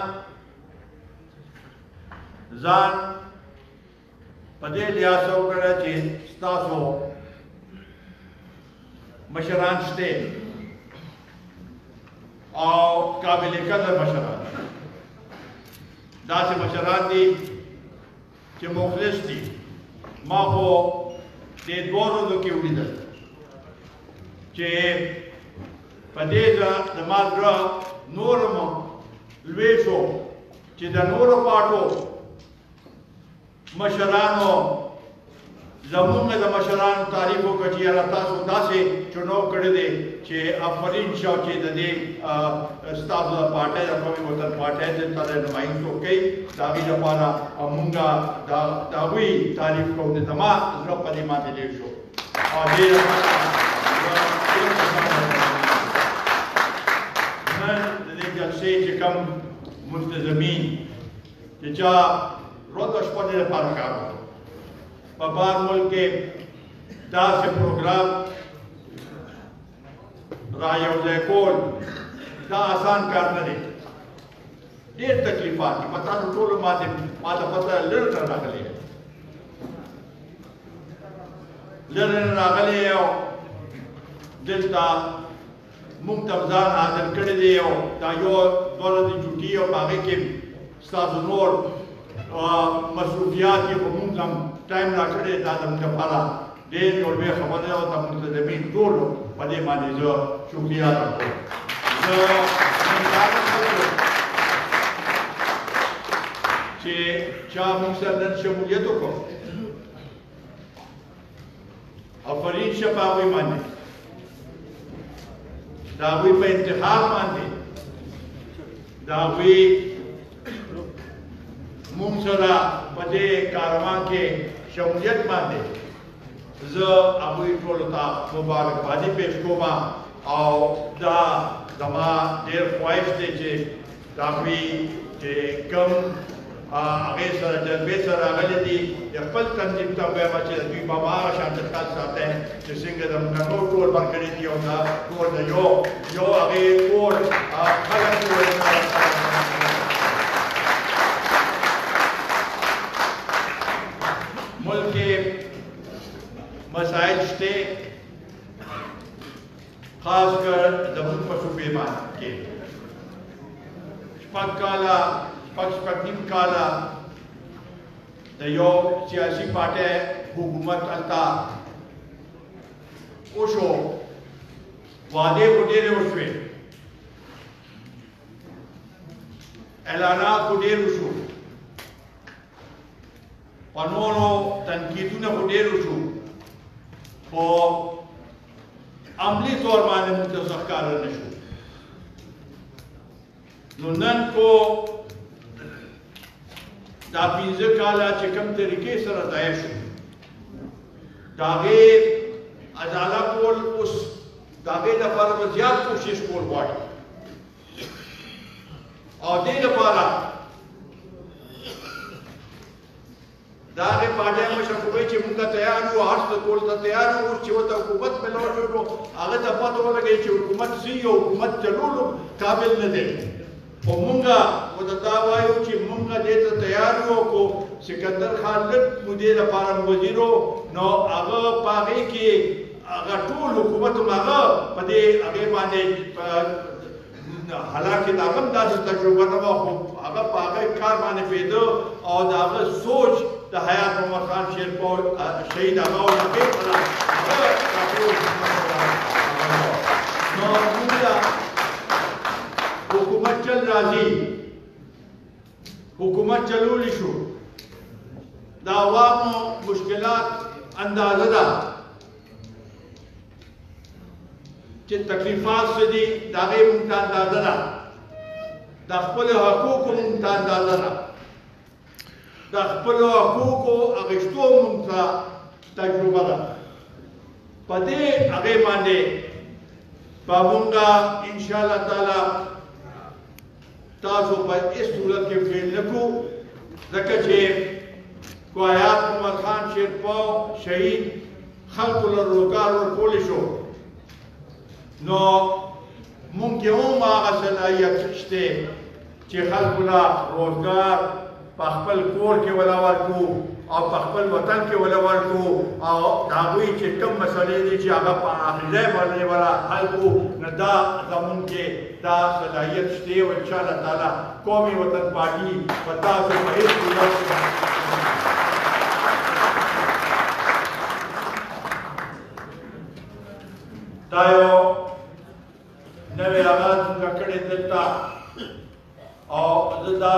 په دې لحاظ وکړه چې ستاسو مشران شته او قابل قدر مشران، داسې مشران دي چې مخلص دي. ما خو دې دوه ورځو کې ولیدل چې په دې زما زړه نور هم لوی شو چې د نورو پاټو مشرانو زموږ د مشرانو تعریف وکړه چې یاره تاسو داسې چناو کړی دی چې آفرین شو چې د دې ستاسو د پارټۍ د قومي وطن پارټۍ دلته د نمایندګي کوي. د هغې لپاره موږ د هغوی تعریف کوو. د زما زړه په دې باندې ډېر شو او دې لپاره نن د دې جلسې چې کوم منتظمین چې چا روز او شپه دې لپاره کار وکړ په بهر ملک کې داسې پروګرام را یوځای کول دا آسان کار نه دی، ډېر تکلیفات دي. په تاسو ټولو باندې ما ته پته لږ نه راغلی او دلته موږ ته ځان حاضر کړی دی او دا یو دوه ورځې چوټي او په هغې کې ستاسو نور مصروفیات یې په موږ هم ټایم راکړی. دا زموږ لپاره ډېر یو لوی خبره ده او د منتظمین ټولو په دې باندې زه شکریه ادا کوم. زه چې چا موږ سره نن شمولیت وکړو، آفرین شه په هغوی باندې، د هغوی په انتخاب باندې، د هغوی موږ سره په دې کاروان کې شمولیت باندې زه هغوی ټولو ته مبارکبادي پیش کوم او دا زما ډېر خواهش دی چې د هغوی چې کوم هغې سره جذبې سره راغلي دي د خپل تنظیم ته ووایم چې دوی به هغه شانته خیال ساتئ چې څنګه زموږ نور ټول ملګري دي او دا ټول د یو هغې ټول خلک ملک کې مسائل شته، خاص کر زموږ په صوبې کې شپږ نیم کاله د یو سیاسي پارټۍ حکومت هلته وشو، وعدې خو ډېرې وشوې، اعلانات خو ډېر وشو، په نورو تنقیدونه خو ډېر وشو، خو عملي طور باندې موږ ته څه ښکاره نه شو. نو نن کو دا 15 کاله چې کوم طریقې سره ضایع شو، د هغې ازاله کول اوس د هغې لپاره به زیات کوشش کول غواړي او دې لپاره د هغې پارټۍ مشر خو وایي چې موږ تیار یو، هر څه کولو ته تیار یو، چې ورته حکومت میلاو شو نو هغه ته پته ولګوي چې حکومت څه او حکومت چلولو قابل نه دی. خو موږ ورته دا وایو چې موږ دې ته تیار یو، خو سکندر خان لږ مودې لپاره وزیر و نو هغه په هغې کې هغه ټول حکومت هم هغه په دې هغې باندې حالانکه دا هم داسې تجربه نه وه خو هغه په هغه کار باندې پوهېده او د هغه سوچ د حیات محمد خان شیرپور شهید هغه و هغې سره هغه راټول نو موږ ته حکومت چل راځي حکومت چلولی شو د عوامو مشکلات اندازه ده چې تکلیفات څه دي د هغې مونږ ته اندازه ده د خپلو حقوقو مونږ ته اندازه ده د خپلو حقوقو اخیستو مونږ ته تجربه ده په دې هغې باندې به مونږ انشاءالله تعالی تاسو په هېڅ صورت کې فیل نه کړو ځکه چې کو حیات محمد خان شیرپور شهید خلکو له روزګار ورکولی شو نو مونږ کې هم هغه صلاحیت شته چې خلکو له روزګار په خپل کور کې ولا ورکړو او په خپل وطن کې ولا ورکړو او د هغوی چې کوم مسلې دي چې هغه په اخري باندې ولا حل کړو نو دا زمونږ کې دا صلاحیت شته او انشاءالله تعالی قومي وطن پارټي په تاسو په هېڅ صورت دا یو نوی آغاز مونږ کړی دلته او زه دا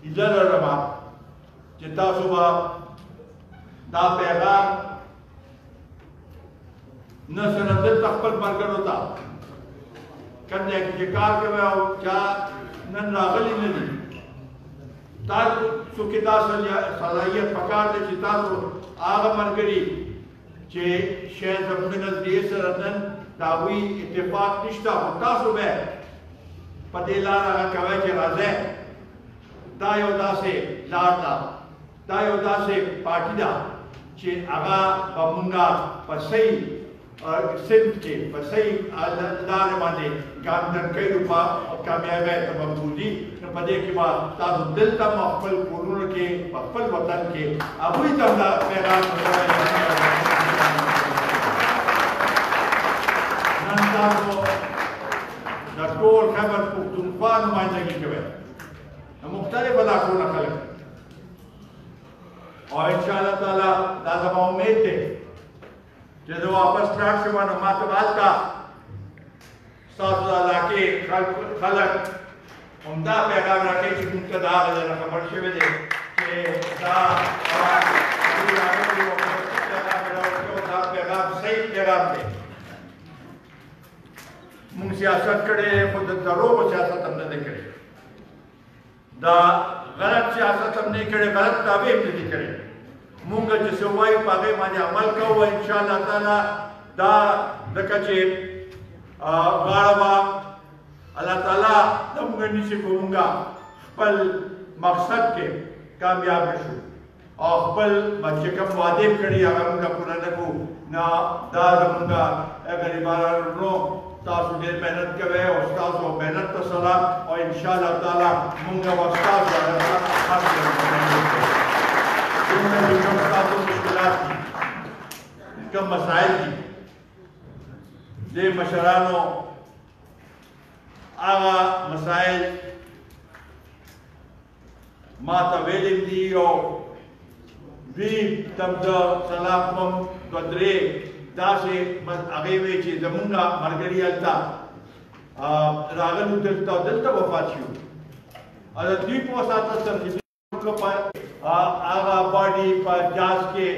هیله لرم چې تاسو به دا پیغام نه صرف دلته خپل ملګرو ته کوم ځای کې چې کار کوئ او چا نن راغلي نه دي تاسو کې دا صلاحیت پکار دی چې تاسو هغه ملګري چې شاید زموږ نزدې سره نن د هغوی اتفاق نشته خو تاسو به په دې لار هغه کوئ چې راځئ دا یو داسې لار ده دا یو داسې پارټي ده چې هغه به مونږ په صحیح صنف کې په صحیح لارې باندې ګامدن کوي په کامیابۍ ته به بوځي نو په دې کې به تاسو دلته په خپل کورونو کې په خپل وطن کې هغوی ته هم دا پیغام نن تاسو د ټول خیبر پښتونخوا نمایندګي کوئ د مختلف علاقو نه خلک او انشاءالله تعالی دا زما امید دی چې زه واپس لاړ شم نو ما ته به هلته ستاسو د علاقې خلک همدا پیغام راکوي چې موږ ته د هغه ځای نه خبر شوی دی چې دا پیغام صحیح پیغام دی مونږ سیاست کړی خو د دروغو سیاست هم نه دی کړی دا غلط سیاست هم نه کړی غلط تابع هم نه دي کړی مونږ چې څه وایو په هغې باندې عمل کوو انشاءالله تعالی دا ځکه چې غاړه به الله تعالی د مونږ نیسي خو مونږ خپل مقصد کې کامیاب شو او خپل چې کوم وعدې کړي هغه مونږ پوره نه کړو نه دا زمونږ غریبانو تاسو ډېر مهنت کوئ او ستاسو مهنت ته سلام او انشاءالله تعالی مونږ به ستاسو کوم ستاسو مشکلات دي کوم مسایل دي دې مشرانو هغه مسایل ما ته ویلي دي او دوی تم د سلام کوم دوه درې داسې هغې وی چې زمونږ ملګري هلته راغلو دلته وفات شو او د دوی په وساطت سره هغه باډي په جاز کې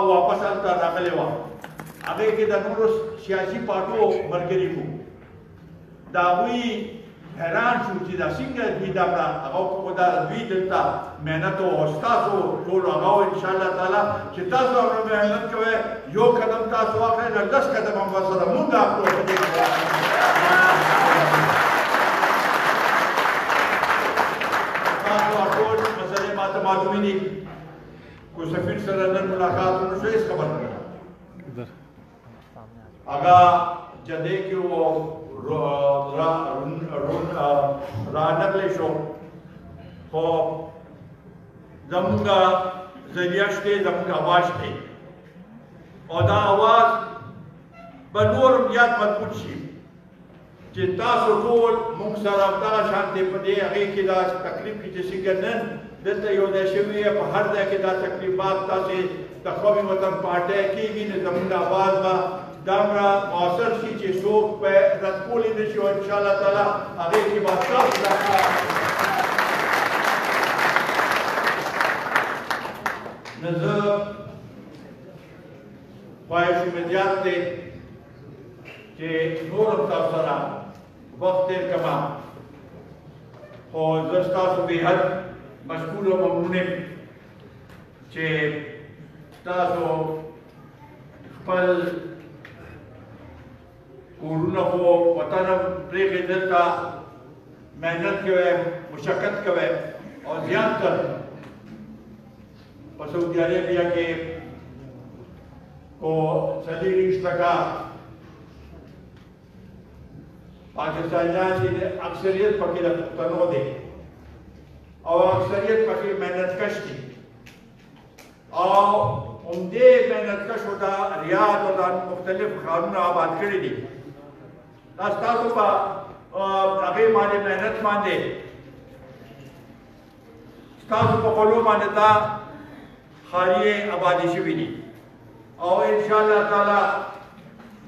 واپس هلته راغلی وه هغې کې د نورو سیاسي پارټو ملګري وو د هغوی حیران شو چې دا څنګه دوی دا کړه هغه خو دا دوی دلته محنت او ستاسو ټول هغه انشاءالله تعالی چې تاسو هم محنت کوئ یو قدم تاسو واخلئ نو 10 قدم هم ورسره مونږ اخلو تاسو ټول مسلې ماته معلومې دي کو سفیر سره نن ملاقات ونه شو هېڅ خبر نه هغه جدې کې وو رانغلی شو خو زمونږ ذریعه شته زمونږ اواز شته او دا اواز به نور زیات مضبوط شي چې تاسو ټول موږ سره همدغه شانتې په دې هغې کې دا تکلیف کې چې څنګه نن دلته یو ځای شوي په هر ځای کې دا تکلیفات تاسې د قومي وطن پارټۍ کېږي نو زموږ آواز به دومره مؤثر شي چې څوک په رد کولی نه شي او انشاءالله تعالی هغې کې به تاسو دا کار نو زه خواهش مدیات دی چې نور هم تاسو سره وخت تېر کړم خو زه ستاسو بېحد مشکور او ممنون یم چې تاسو خپل کورونه خو وطن هم پرېښې دلته محنت کوئ مشقت کوئ او زیاتر په سعودي عربیه کې کو 30% پاکستانیان دي اکثریت پکې د پښتنو دي او اکثریت پکې محنتکش دي او عمدې محنتکشو ته ریاض او مختلف ښارونه آباد کړي دي دا ستاسو په هغې باندې محنت باندې ستاسو په خولو باندې دا ښاري آبادي شوي دي او انشاءالله تعالی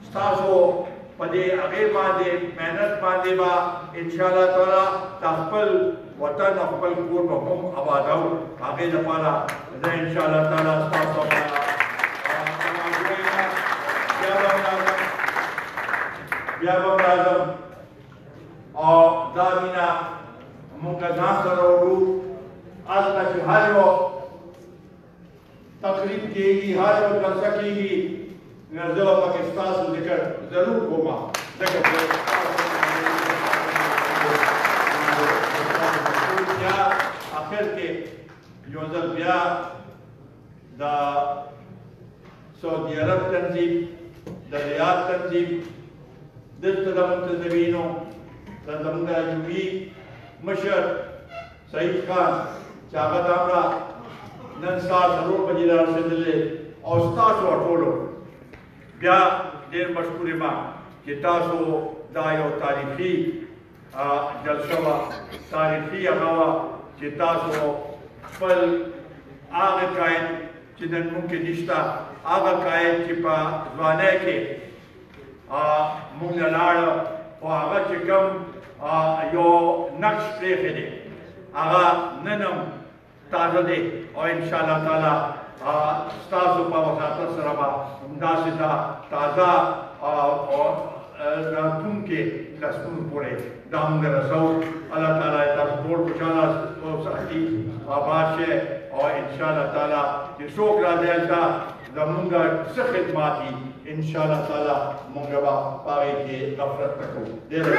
ستاسو په دې هغې باندې محنت باندې به انشاءالله تعالی دا خپل وطن او خپل کور به هم آبادو هغې لپاره زه انشاءالله تعالی ستاسو بیا به راځم او دا مینه موږ ځان سره وړو هلته چې هر یو تقریب کېږي هر یو جلسه کېږي نو زه به پکې ستاسو ذکر ضرور کوم ځکه بیا آخر کې یو ځل بیا د سعودي عرب تنظیم د ریاض تنظیم دلته د منتظمینو د زموږ جمعي مشر سعید خان چې هغه دومره نن سهار 4 بجې رارسېدلی او ستاسو ټولو بیا ډېر مشکور یم چې تاسو دا یو تاریخي جلسه وه تاریخي هغه وه چې تاسو خپل هغه قاید چې نن موږ کې نشته هغه قاید چې په ځوانۍ کې موږ نه لاړه خو هغه چې کوم یو نقش پرېښی دی هغه نن هم تازه دی او انشاءالله تعالی ستاسو په وساطت سره به همداسې دا تازه راتلونکي نسلونو پورې دا موږ رسو الله تعالی تاسو ټول خوشحاله وساتي آباد شئ او انشاءالله تعالی چې څوک راځي هلته زمونږ څه خدمات دي انشاءالله تعالی موږ به په هغې کې غفلت نه کوو ډېره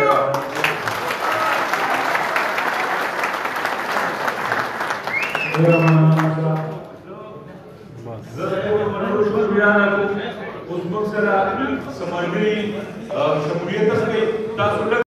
زه د ټولو منلو شکریانه کوم اوس موږ سره څه ملګري شمولیت کوي تاسو